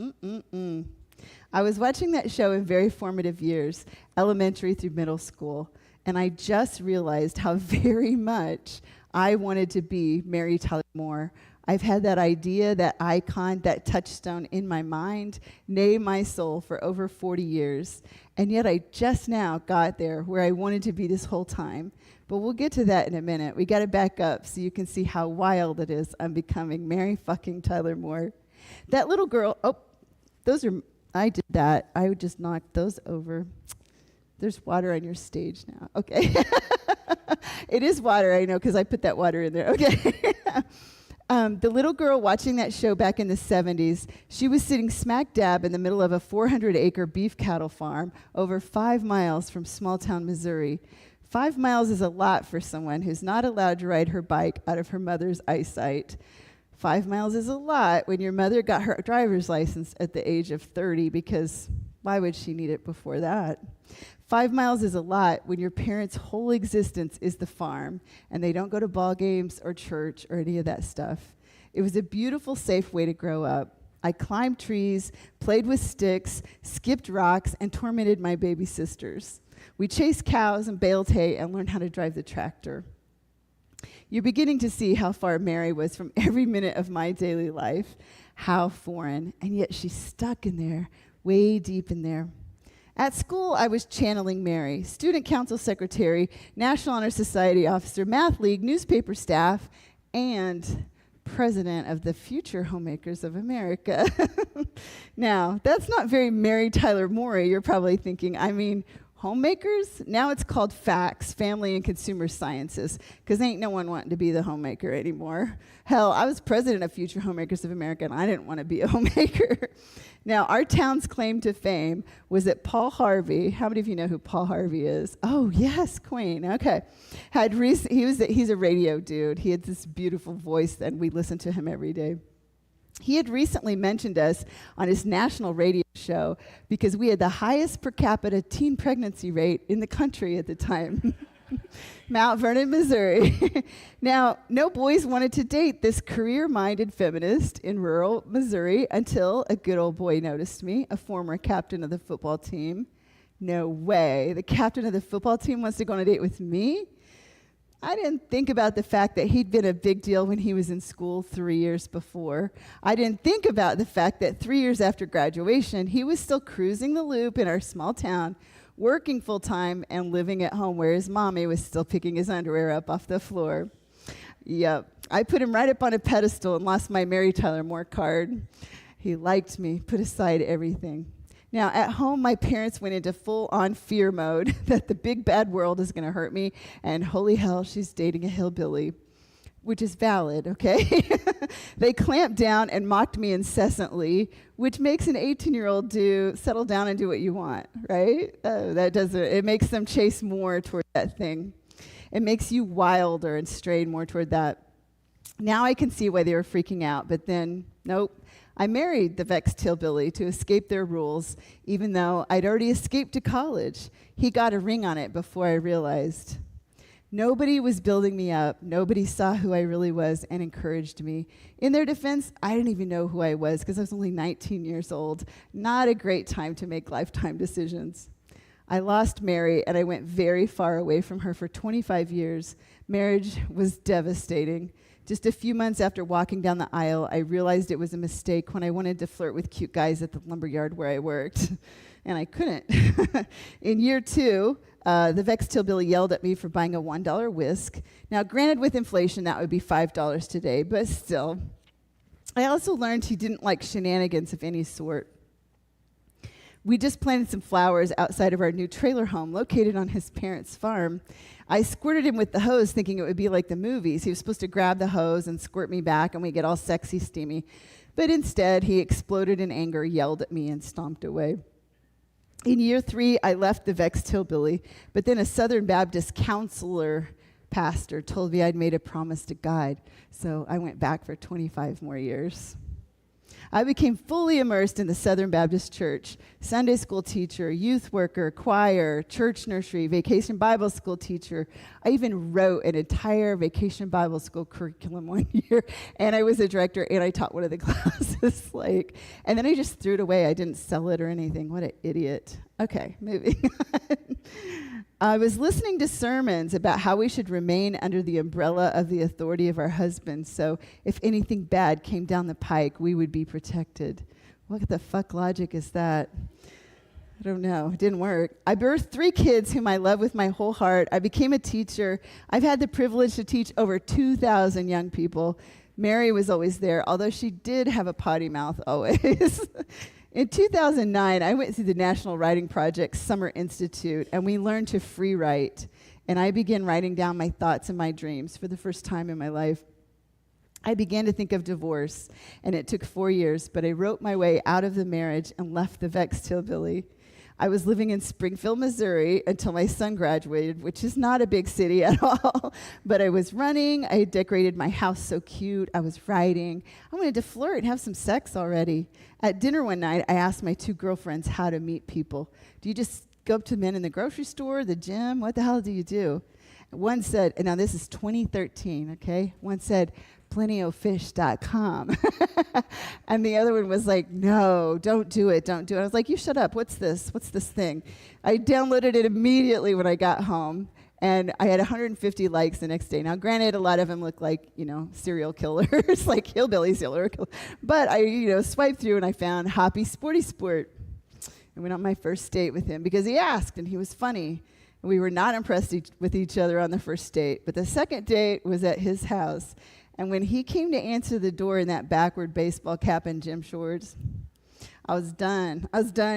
I was watching that show in very formative years, elementary through middle school, and I just realized how very much I wanted to be Mary Tyler Moore. I've had that idea, that icon, that touchstone in my mind, nay, my soul, for over 40 years. And yet I just now got there where I wanted to be this whole time. But we'll get to that in a minute. We got to back up so you can see how wild it is I'm becoming Mary fucking Tyler Moore. That little girl, I did that. I would just knock those over. There's water on your stage now. Okay. It is water, I know, because I put that water in there. Okay. The little girl watching that show back in the 70s, she was sitting smack dab in the middle of a 400-acre beef cattle farm over 5 miles from small-town Missouri. 5 miles is a lot for someone who's not allowed to ride her bike out of her mother's eyesight. 5 miles is a lot when your mother got her driver's license at the age of 30, because why would she need it before that? 5 miles is a lot when your parents' whole existence is the farm and they don't go to ball games or church or any of that stuff. It was a beautiful, safe way to grow up. I climbed trees, played with sticks, skipped rocks, and tormented my baby sisters. We chased cows and baled hay and learned how to drive the tractor. You're beginning to see how far Mary was from every minute of my daily life, how foreign, and yet she's stuck in there, way deep in there. At school, I was channeling Mary, student council secretary, National Honor Society officer, math league, newspaper staff, and president of the Future Homemakers of America. Now, that's not very Mary Tyler Moore, you're probably thinking. I mean, homemakers? Now it's called FACS, Family and Consumer Sciences, because ain't no one wanting to be the homemaker anymore. Hell, I was president of Future Homemakers of America, and I didn't want to be a homemaker. Now, our town's claim to fame was that Paul Harvey, how many of you know who Paul Harvey is? Oh, yes, Queen, okay. He's a radio dude. He had this beautiful voice, and we listened to him every day. He had recently mentioned us on his national radio show because we had the highest per capita teen pregnancy rate in the country at the time. Mount Vernon, Missouri. Now, no boys wanted to date this career-minded feminist in rural Missouri until a good old boy noticed me, a former captain of the football team. No way. The captain of the football team wants to go on a date with me? I didn't think about the fact that he'd been a big deal when he was in school 3 years before. I didn't think about the fact that 3 years after graduation, he was still cruising the loop in our small town, working full-time and living at home where his mommy was still picking his underwear up off the floor. Yep. I put him right up on a pedestal and lost my Mary Tyler Moore card. He liked me, put aside everything. Now, at home, my parents went into full-on fear mode that the big bad world is going to hurt me, and holy hell, she's dating a hillbilly, which is valid, okay? They clamped down and mocked me incessantly, which makes an 18-year-old settle down and do what you want, right? It makes them chase more toward that thing. It makes you wilder and strain more toward that. Now I can see why they were freaking out, but then, nope. I married the vexed hillbilly to escape their rules, even though I'd already escaped to college. He got a ring on it before I realized. Nobody was building me up. Nobody saw who I really was and encouraged me. In their defense, I didn't even know who I was because I was only 19 years old. Not a great time to make lifetime decisions. I lost Mary, and I went very far away from her for 25 years. Marriage was devastating. Just a few months after walking down the aisle, I realized it was a mistake when I wanted to flirt with cute guys at the lumberyard where I worked, and I couldn't. In year 2, the vexed hillbilly yelled at me for buying a $1 whisk. Now, granted, with inflation, that would be $5 today, but still. I also learned he didn't like shenanigans of any sort. We just planted some flowers outside of our new trailer home located on his parents' farm. I squirted him with the hose thinking it would be like the movies. He was supposed to grab the hose and squirt me back and we get all sexy, steamy. But instead, he exploded in anger, yelled at me, and stomped away. In year 3, I left the vexed hillbilly, but then a Southern Baptist counselor pastor told me I'd made a promise to God, so I went back for 25 more years. I became fully immersed in the Southern Baptist Church, Sunday school teacher, youth worker, choir, church nursery, vacation Bible school teacher. I even wrote an entire vacation Bible school curriculum one year, and I was a director, and I taught one of the classes. And then I just threw it away. I didn't sell it or anything. What an idiot. Okay, moving on. I was listening to sermons about how we should remain under the umbrella of the authority of our husbands, so if anything bad came down the pike, we would be protected. What the fuck logic is that? I don't know. It didn't work. I birthed 3 kids whom I love with my whole heart. I became a teacher. I've had the privilege to teach over 2,000 young people. Mary was always there, although she did have a potty mouth always. In 2009, I went through the National Writing Project's Summer Institute, and we learned to free write. And I began writing down my thoughts and my dreams for the first time in my life. I began to think of divorce, and it took 4 years, but I wrote my way out of the marriage and left the vexed hillbilly. I was living in Springfield, Missouri until my son graduated, which is not a big city at all. But I was running. I had decorated my house so cute. I was writing. I wanted to flirt and have some sex already. At dinner one night, I asked my 2 girlfriends how to meet people. Do you just go up to men in the grocery store, the gym? What the hell do you do? One said, and now this is 2013, okay? One said, plentyoffish.com. And the other one was like, no, don't do it. I was like, you shut up. What's this thing? I downloaded it immediately when I got home, and I had 150 likes the next day. Now, granted, a lot of them look like, serial killers, like hillbilly serial killers. But I, swiped through, and I found Hoppy Sporty Sport. I went on my first date with him because he asked, and he was funny. We were not impressed with each other on the first date, but the second date was at his house. And when he came to answer the door in that backward baseball cap and gym shorts, I was done,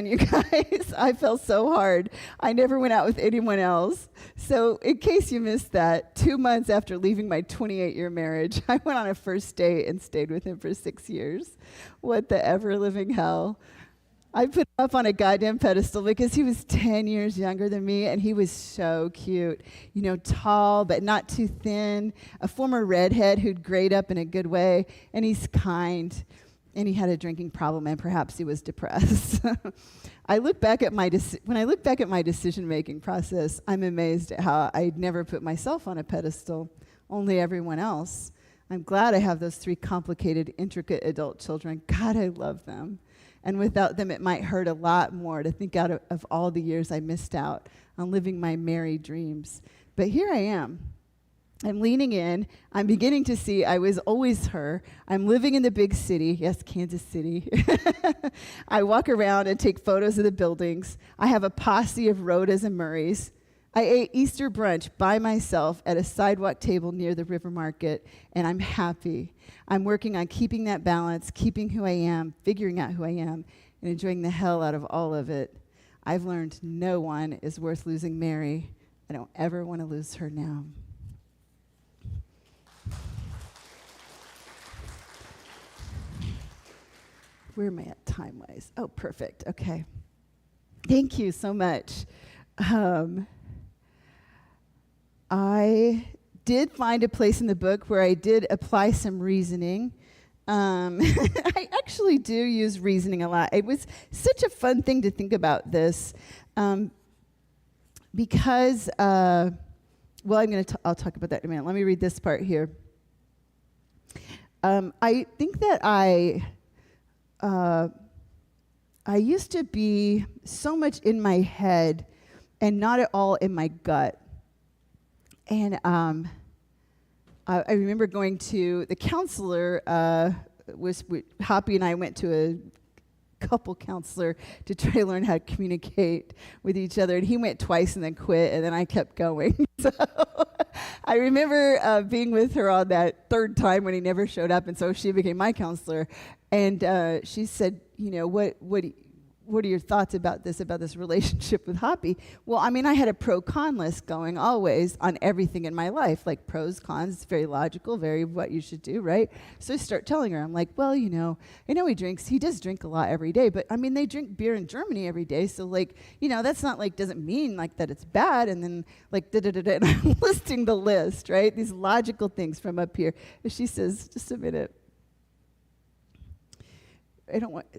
you guys. I fell so hard. I never went out with anyone else. So in case you missed that, 2 months after leaving my 28-year marriage, I went on a first date and stayed with him for 6 years. What the ever-living hell. I put him up on a goddamn pedestal because he was 10 years younger than me, and he was so cute. Tall, but not too thin, a former redhead who'd grayed up in a good way, and he's kind, and he had a drinking problem, and perhaps he was depressed. When I look back at my decision-making process, I'm amazed at how I'd never put myself on a pedestal, only everyone else. I'm glad I have those 3 complicated, intricate adult children. God, I love them. And without them, it might hurt a lot more to think out of all the years I missed out on living my merry dreams. But here I am. I'm leaning in. I'm beginning to see I was always her. I'm living in the big city. Yes, Kansas City. I walk around and take photos of the buildings. I have a posse of Rhodas and Murrays. I ate Easter brunch by myself at a sidewalk table near the river market, and I'm happy. I'm working on keeping that balance, keeping who I am, figuring out who I am, and enjoying the hell out of all of it. I've learned no one is worth losing Mary. I don't ever want to lose her now. Where am I at time-wise? Oh, perfect. Okay. Thank you so much. I did find a place in the book where I did apply some reasoning. I actually do use reasoning a lot. It was such a fun thing to think about this because, I'll talk about that in a minute. Let me read this part here. I think that I used to be so much in my head and not at all in my gut. And I remember going to the counselor, Hoppy and I went to a couple counselor to try to learn how to communicate with each other. And he went twice and then quit, and then I kept going. So I remember being with her on that third time when he never showed up, and so she became my counselor. And she said, what are your thoughts about this relationship with Hoppy? Well, I mean, I had a pro-con list going always on everything in my life, like pros, cons. It's very logical, very what you should do, right? So I start telling her, I'm like, well, I know he does drink a lot every day, but I mean, they drink beer in Germany every day, so like, that's not like, doesn't mean like that it's bad, and then like, da-da-da-da, and I'm listing the list, right? These logical things from up here. And she says, just a minute.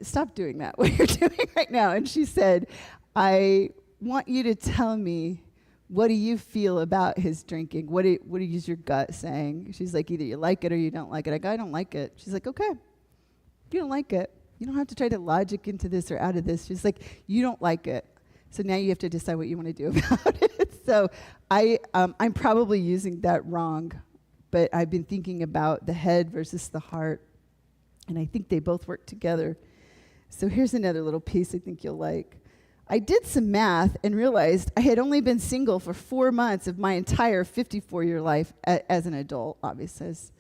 Stop doing that, what you're doing right now. And she said, I want you to tell me, what do you feel about his drinking? What is your gut saying? She's like, either you like it or you don't like it. I go, I don't like it. She's like, okay, you don't like it. You don't have to try to logic into this or out of this. She's like, you don't like it. So now you have to decide what you want to do about it. So I'm probably using that wrong, but I've been thinking about the head versus the heart. And I think they both work together. So here's another little piece I think you'll like. I did some math and realized I had only been single for 4 months of my entire 54-year life as an adult. Obviously, I was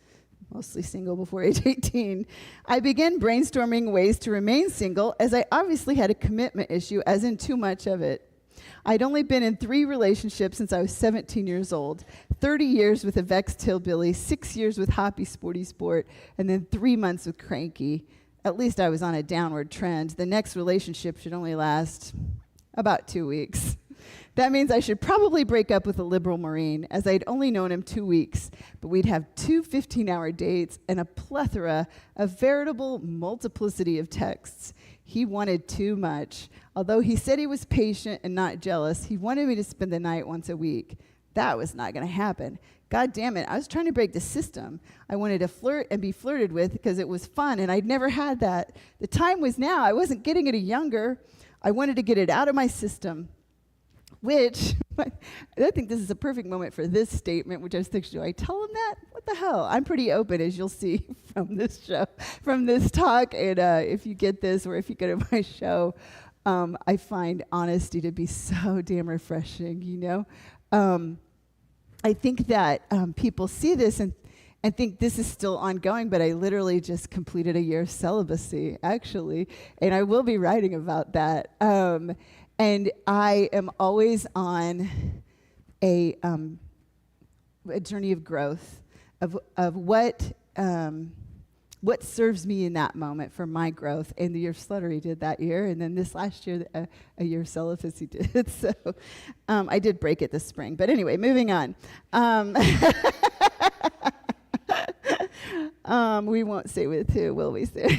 mostly single before age 18. I began brainstorming ways to remain single, as I obviously had a commitment issue, as in too much of it. I'd only been in 3 relationships since I was 17 years old, 30 years with a vexed hillbilly, 6 years with Hoppy Sporty Sport, and then 3 months with Cranky. At least I was on a downward trend. The next relationship should only last about 2 weeks. That means I should probably break up with a liberal Marine, as I'd only known him 2 weeks, but we'd have 2 15-hour dates and a plethora, a veritable multiplicity of texts. He wanted too much. Although he said he was patient and not jealous, he wanted me to spend the night once a week. That was not going to happen. God damn it, I was trying to break the system. I wanted to flirt and be flirted with because it was fun, and I'd never had that. The time was now. I wasn't getting any younger. I wanted to get it out of my system, which, I think this is a perfect moment for this statement, which I was thinking, do I tell him that? What the hell? I'm pretty open, as you'll see from this show, from this talk, and if you get this or if you go to my show, I find honesty to be so damn refreshing, I think that people see this and think this is still ongoing, but I literally just completed a year of celibacy, actually, and I will be writing about that. And I am always on a journey of growth, of what serves me in that moment for my growth. And the year of sluttery did that year, and then this last year, a year of celibacy did. So I did break it this spring. But anyway, moving on. We won't say with who, will we, Sarah?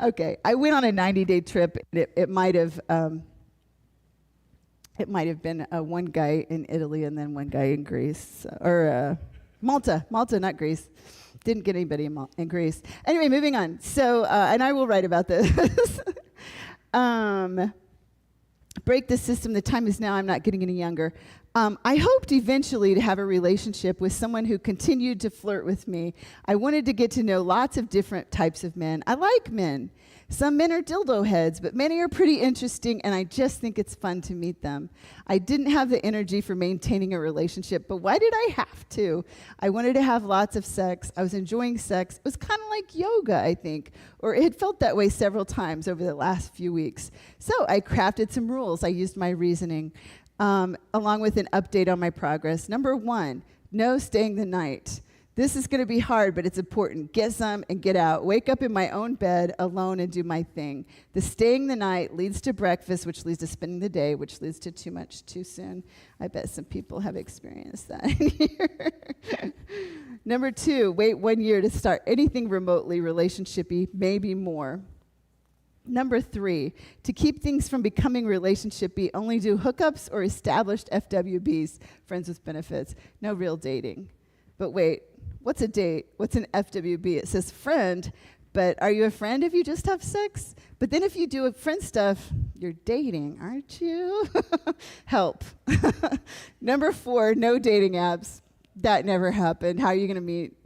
Okay, I went on a 90-day trip. It might have been one guy in Italy and then one guy in Greece, or Malta, not Greece. Didn't get anybody in Greece. Anyway, moving on. So, and I will write about this. Break the system. The time is now. I'm not getting any younger. I hoped eventually to have a relationship with someone who continued to flirt with me. I wanted to get to know lots of different types of men. I like men. Some men are dildo heads, but many are pretty interesting, and I just think it's fun to meet them. I didn't have the energy for maintaining a relationship, but why did I have to? I wanted to have lots of sex. I was enjoying sex. It was kind of like yoga, I think, or it had felt that way several times over the last few weeks. So I crafted some rules. I used my reasoning, along with an update on my progress. Number 1, no staying the night. This is going to be hard, but it's important. Get some and get out. Wake up in my own bed alone and do my thing. The staying the night leads to breakfast, which leads to spending the day, which leads to too much too soon. I bet some people have experienced that in here. Number 2, wait 1 year to start anything remotely relationshipy, maybe more. Number 3, to keep things from becoming relationshipy, only do hookups or established FWBs, friends with benefits. No real dating. But wait, what's a date? What's an FWB? It says friend, but are you a friend if you just have sex? But then if you do friend stuff, you're dating, aren't you? Help. Number 4, no dating apps. That never happened. How are you going to meet,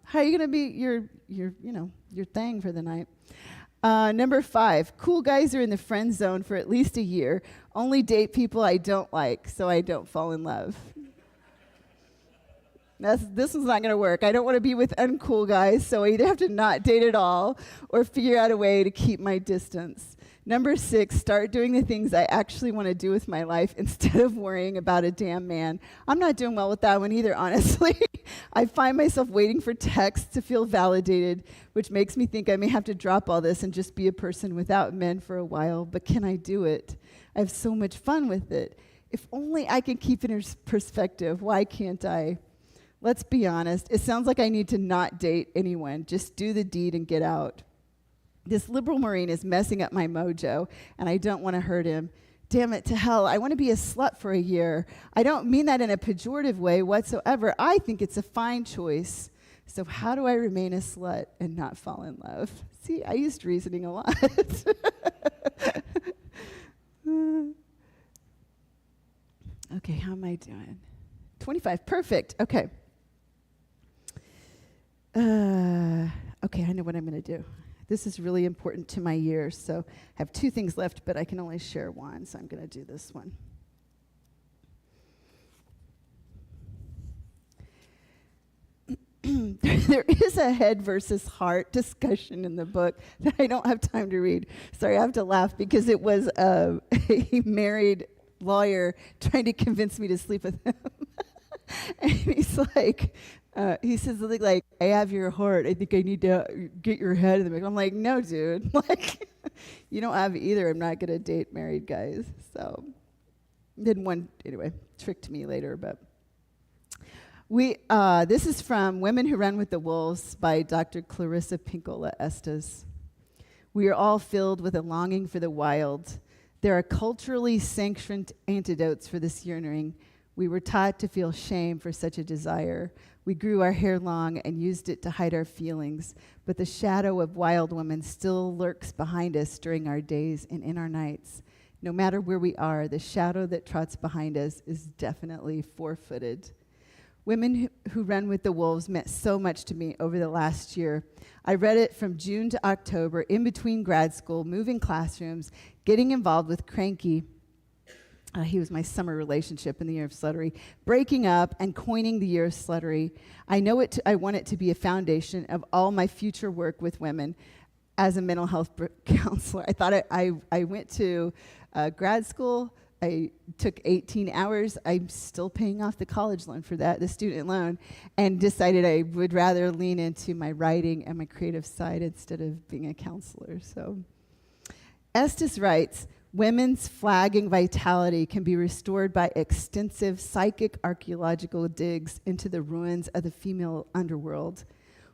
how are you going to meet your thing for the night? Number 5, cool guys are in the friend zone for at least a year. Only date people I don't like, so I don't fall in love. This is not going to work. I don't want to be with uncool guys, so I either have to not date at all or figure out a way to keep my distance. Number 6, start doing the things I actually want to do with my life instead of worrying about a damn man. I'm not doing well with that one either, honestly. I find myself waiting for texts to feel validated, which makes me think I may have to drop all this and just be a person without men for a while. But can I do it? I have so much fun with it. If only I can keep it in perspective. Why can't I? Let's be honest. It sounds like I need to not date anyone. Just do the deed and get out. This liberal Marine is messing up my mojo, and I don't want to hurt him. Damn it to hell, I want to be a slut for a year. I don't mean that in a pejorative way whatsoever. I think it's a fine choice. So how do I remain a slut and not fall in love? See, I used reasoning a lot. Okay, how am I doing? 25, perfect, okay. Okay, I know what I'm going to do. This is really important to my year, so I have 2 things left, but I can only share one, so I'm going to do this one. There is a head versus heart discussion in the book that I don't have time to read. Sorry, I have to laugh because it was a married lawyer trying to convince me to sleep with him. And he's like, he says something like, I have your heart. I think I need to get your head in the mix. I'm like, no, dude. Like, you don't have either. I'm not going to date married guys. So then one, anyway, tricked me later. But this is from Women Who Run with the Wolves by Dr. Clarissa Pinkola Estes. We are all filled with a longing for the wild. There are culturally sanctioned antidotes for this yearning. We were taught to feel shame for such a desire. We grew our hair long and used it to hide our feelings, but the shadow of wild woman still lurks behind us during our days and in our nights. No matter where we are, the shadow that trots behind us is definitely 4-footed. Women Who Run with the Wolves meant so much to me over the last year. I read it from June to October, in between grad school, moving classrooms, getting involved with Cranky. He was my summer relationship in the year of sluttery, breaking up and coining the year of sluttery. I want it to be a foundation of all my future work with women as a mental health counselor. I thought I went to grad school. I took 18 hours. I'm still paying off the college loan for that, the student loan, and decided I would rather lean into my writing and my creative side instead of being a counselor. So Estes writes, women's flagging vitality can be restored by extensive psychic archaeological digs into the ruins of the female underworld.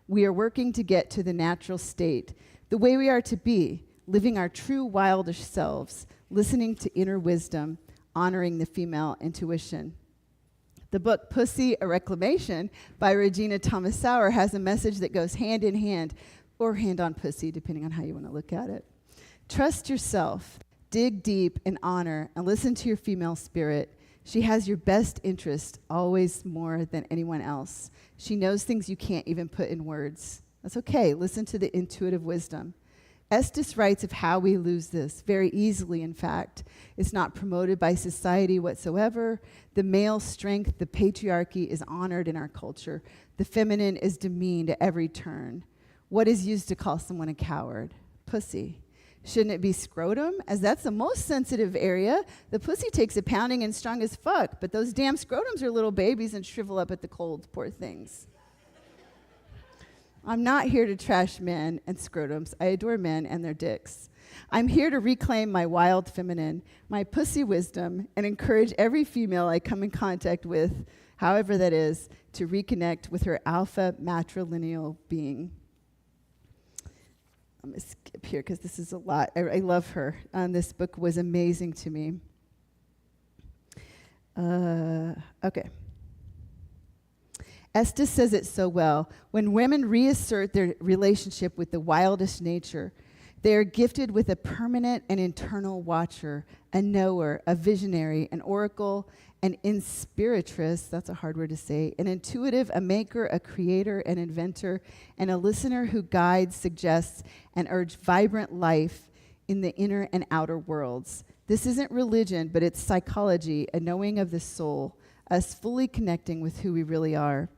We are working to get to the natural state, the way we are to be, living our true wildish selves, listening to inner wisdom, honoring the female intuition. The book Pussy, A Reclamation by Regina Thomas Sauer has a message that goes hand in hand, or hand on pussy, depending on how you want to look at it. Trust yourself. Dig deep and honor and listen to your female spirit. She has your best interest always more than anyone else. She knows things you can't even put in words. That's okay. Listen to the intuitive wisdom. Estes writes of how we lose this very easily, in fact. It's not promoted by society whatsoever. The male strength, the patriarchy, is honored in our culture. The feminine is demeaned at every turn. What is used to call someone a coward? Pussy. Shouldn't it be scrotum? As that's the most sensitive area. The pussy takes a pounding and strong as fuck, but those damn scrotums are little babies and shrivel up at the cold, poor things. I'm not here to trash men and scrotums. I adore men and their dicks. I'm here to reclaim my wild feminine, my pussy wisdom, and encourage every female I come in contact with, however that is, to reconnect with her alpha matrilineal being. I'm going to skip here because this is a lot. I love her. This book was amazing to me. Okay. Estes says it so well. When women reassert their relationship with the wildest nature, they are gifted with a permanent and internal watcher, a knower, a visionary, an oracle, an inspiratress, that's a hard word to say, an intuitive, a maker, a creator, an inventor, and a listener who guides, suggests, and urges vibrant life in the inner and outer worlds. This isn't religion, but it's psychology, a knowing of the soul, us fully connecting with who we really are.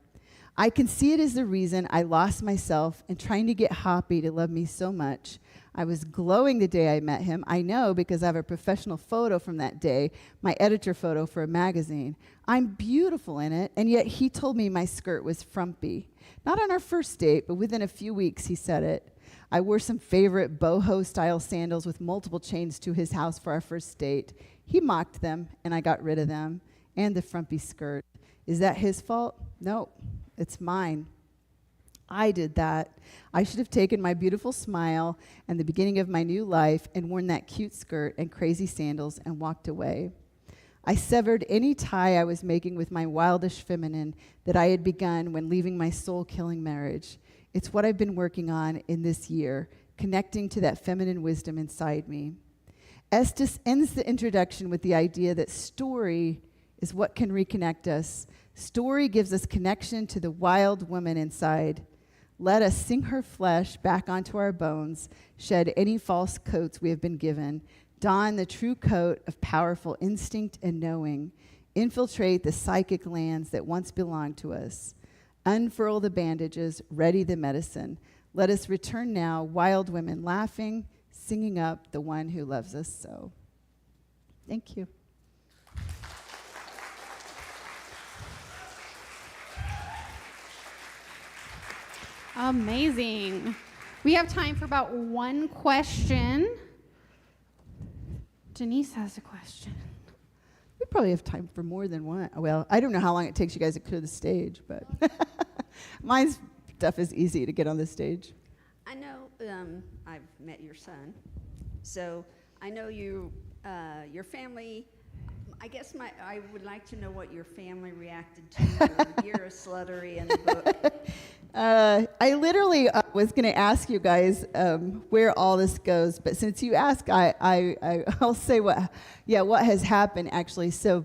I can see it as the reason I lost myself in trying to get Hoppy to love me so much. I was glowing the day I met him. I know because I have a professional photo from that day, my editor photo for a magazine. I'm beautiful in it, and yet he told me my skirt was frumpy. Not on our first date, but within a few weeks he said it. I wore some favorite boho-style sandals with multiple chains to his house for our first date. He mocked them, and I got rid of them, and the frumpy skirt. Is that his fault? No, it's mine. I did that. I should have taken my beautiful smile and the beginning of my new life and worn that cute skirt and crazy sandals and walked away. I severed any tie I was making with my wildish feminine that I had begun when leaving my soul-killing marriage. It's what I've been working on in this year, connecting to that feminine wisdom inside me. Estes ends the introduction with the idea that story is what can reconnect us. Story gives us connection to the wild woman inside. Let us sing her flesh back onto our bones, shed any false coats we have been given, don the true coat of powerful instinct and knowing, infiltrate the psychic lands that once belonged to us, unfurl the bandages, ready the medicine. Let us return now, wild women laughing, singing up the one who loves us so. Thank you. Amazing. We have time for about one question. Denise has a question. We probably have time for more than one. Well, I don't know how long it takes you guys to clear the stage, but mine's stuff is easy to get on the stage. I know I've met your son, so I know you, your family. I guess I would like to know what your family reacted to your year of sluttery in the book. I literally was going to ask you guys where all this goes, but since you ask, I'll say what has happened actually. So,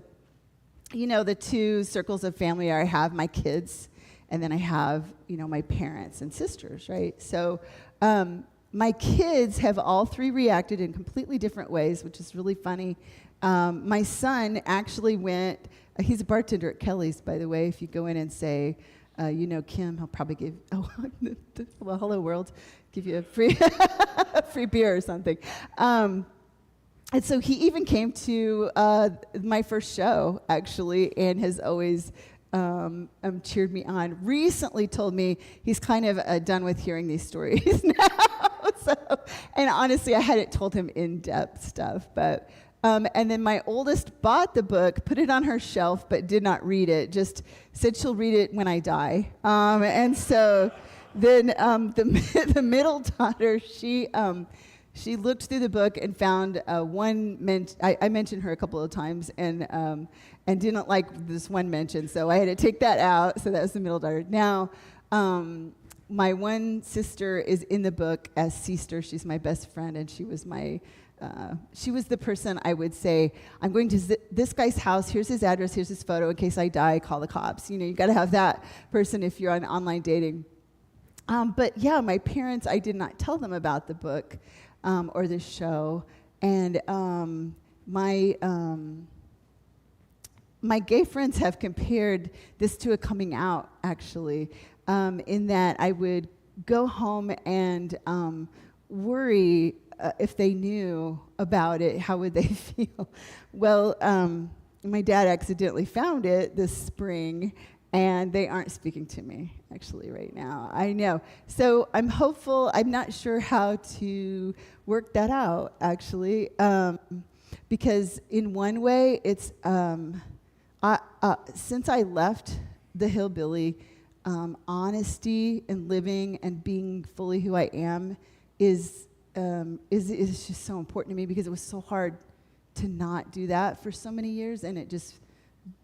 you know, the two circles of family I have my kids, and then I have, you know, my parents and sisters, right? So, my kids have all three reacted in completely different ways, which is really funny. My son actually went, he's a bartender at Kelly's, by the way. If you go in and say, you know Kim, he'll probably give, well, hello world, give you a free, free beer or something. And so he even came to my first show, actually, and has always cheered me on. Recently told me he's kind of done with hearing these stories now. So, and honestly, I hadn't told him in-depth stuff, but... and then my oldest bought the book, put it on her shelf, but did not read it, just said she'll read it when I die. And so then the middle daughter, she looked through the book and found I mentioned her a couple of times and didn't like this one mention, so I had to take that out, so that was the middle daughter. Now, my one sister is in the book as Sister. She's my best friend, and she was my she was the person I would say, I'm going to this guy's house, here's his address, here's his photo, in case I die, call the cops. You know, you got to have that person if you're on online dating. But yeah, my parents, I did not tell them about the book or the show. And my gay friends have compared this to a coming out, actually, in that I would go home and worry if they knew about it, how would they feel? Well, my dad accidentally found it this spring, and they aren't speaking to me, actually, right now. I know. So I'm hopeful. I'm not sure how to work that out, actually, because in one way, it's since I left the hillbilly, honesty and living and being fully who I am is just so important to me, because it was so hard to not do that for so many years, and it just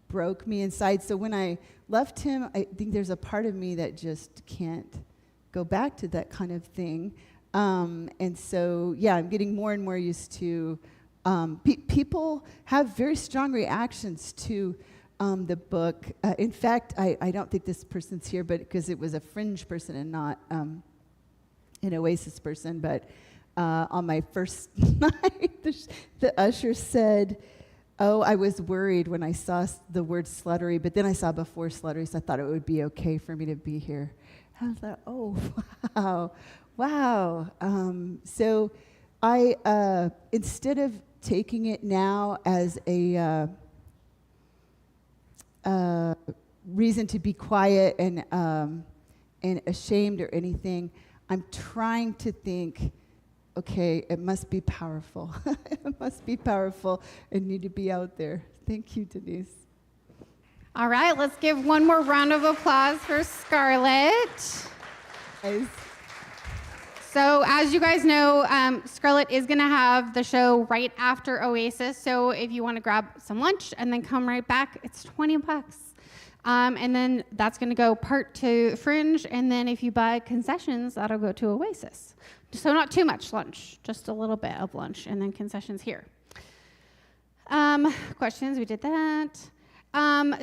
broke me inside. So when I left him, I think there's a part of me that just can't go back to that kind of thing. And so, yeah, I'm getting more and more used to people have very strong reactions to the book. In fact, I don't think this person's here, but because it was a Fringe person and not an Oasis person, but on my first night, the usher said, "Oh, I was worried when I saw the word sluttery, but then I saw before sluttery, so I thought it would be okay for me to be here." I thought, oh, wow. So I, instead of taking it now as a reason to be quiet and ashamed or anything, I'm trying to think, okay, it must be powerful. It must be powerful and need to be out there. Thank you, Denise. All right, let's give one more round of applause for Scarlett. Guys. So as you guys know, Scarlett is going to have the show right after Oasis. So if you want to grab some lunch and then come right back, it's $20. And then that's going to go part to Fringe. And then if you buy concessions, that'll go to Oasis. So not too much lunch, just a little bit of lunch, and then concessions here. Questions, we did that.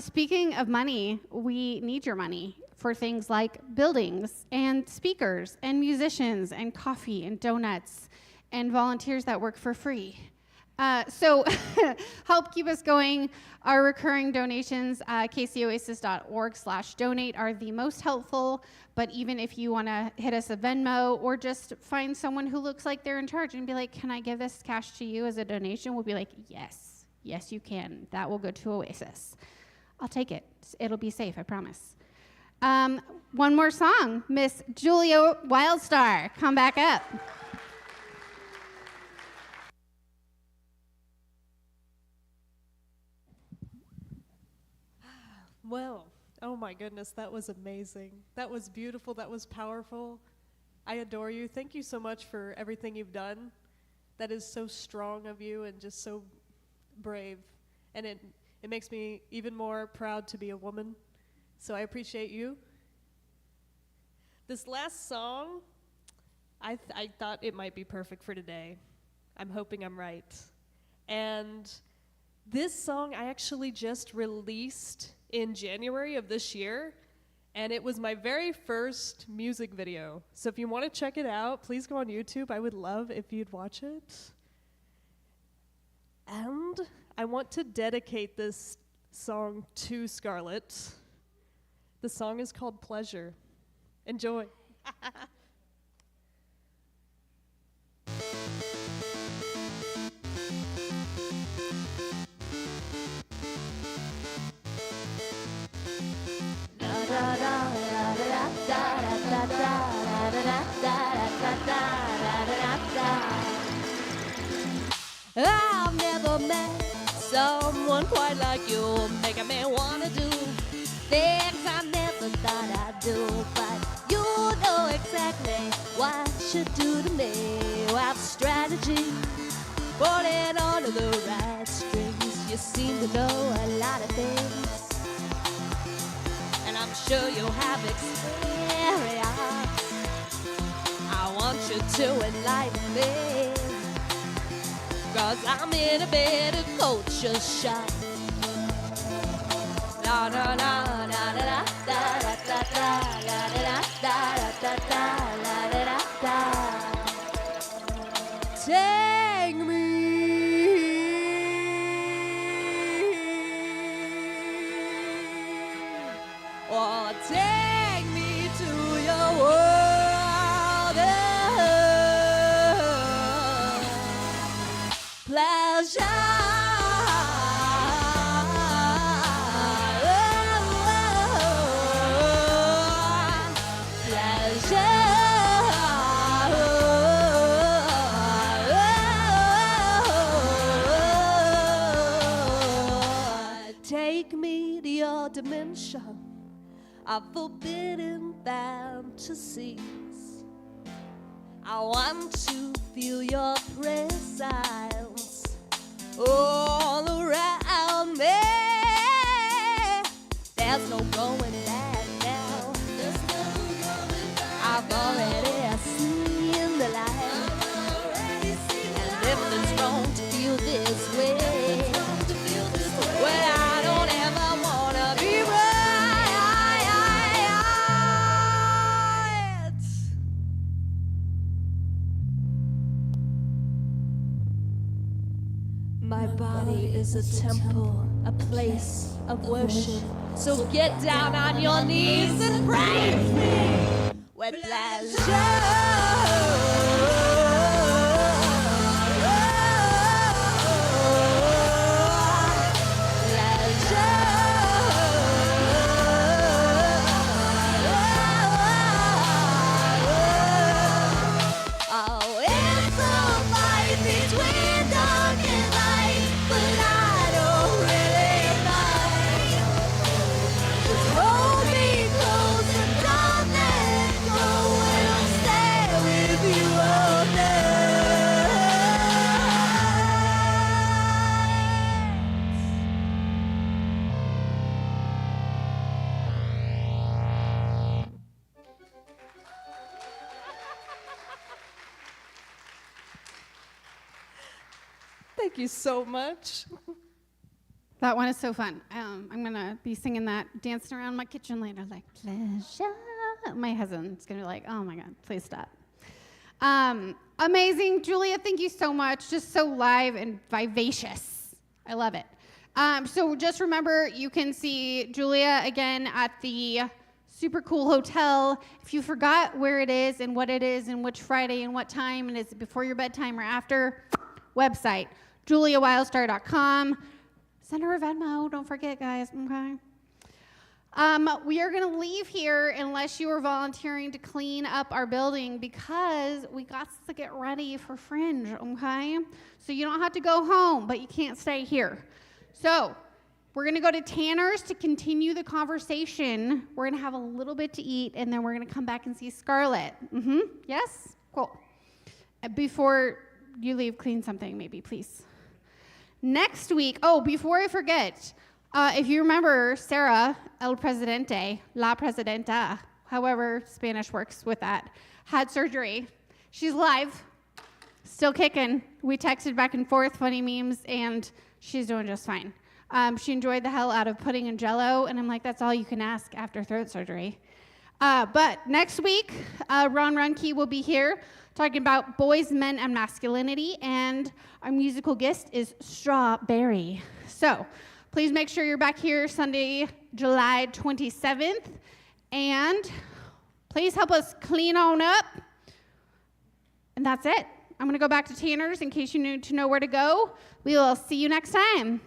Speaking of money, we need your money for things like buildings and speakers and musicians and coffee and donuts and volunteers that work for free. So help keep us going. Our recurring donations, kcoasis.org/donate, are the most helpful. But even if you want to hit us a Venmo or just find someone who looks like they're in charge and be like, "Can I give this cash to you as a donation?" We'll be like, yes, you can. That will go to Oasis. I'll take it. It'll be safe, I promise. One more song. Miss Julia Wildstar, come back up. Well, oh my goodness, that was amazing. That was beautiful. That was powerful. I adore you. Thank you so much for everything you've done. That is so strong of you and just so brave. And it makes me even more proud to be a woman. So I appreciate you. This last song, I thought it might be perfect for today. I'm hoping I'm right. And this song I actually just released in January of this year, and it was my very first music video. So if you want to check it out, please go on YouTube. I would love if you'd watch it. And I want to dedicate this song to Scarlett. The song is called Pleasure. Enjoy. I've never met someone quite like you, making me wanna do things I never thought I'd do. But you know exactly what you do to me. You have strategy, put it onto the right strings. You seem to know a lot of things, and I'm sure you have experience. I want you to enlighten me. 'cause I'm in a better culture shock. La la la la la da da da da la da da da da la da da. Take me, or take me to your world of pleasure. Take me to your dimension of forbidden fantasies. I want to feel your presence all around me. There's no going back now. I've already seen the light. And if it's wrong to feel this way, well, I don't ever wanna be right. My body is a temple, a place of worship. So get down on your knees and praise me with Thank you so much. That one is so fun. I'm going to be singing that, dancing around my kitchen later, like, pleasure. My husband's going to be like, oh, my God, please stop. Amazing. Julia, thank you so much. Just so live and vivacious. I love it. So just remember, you can see Julia again at the super cool hotel. If you forgot where it is and what it is and which Friday and what time, and is it before your bedtime or after, website, juliawildstar.com. Send her a Venmo. Don't forget, guys. Okay. We are going to leave here unless you are volunteering to clean up our building because we got to get ready for Fringe, okay? So you don't have to go home, but you can't stay here. So we're going to go to Tanner's to continue the conversation. We're going to have a little bit to eat, and then we're going to come back and see Scarlett. Yes? Cool. Before you leave, clean something maybe, please. Next week, before I forget, if you remember Sarah, El Presidente, La Presidenta, however Spanish works with that, had surgery. She's live, still kicking. We texted back and forth, funny memes, and she's doing just fine. She enjoyed the hell out of pudding and Jell-O, and I'm like, that's all you can ask after throat surgery. But next week, Ron Runke will be here talking about boys, men, and masculinity, and our musical guest is Strawberry. So please make sure you're back here Sunday, July 27th, and please help us clean on up. And that's it. I'm going to go back to Tanner's in case you need to know where to go. We will see you next time.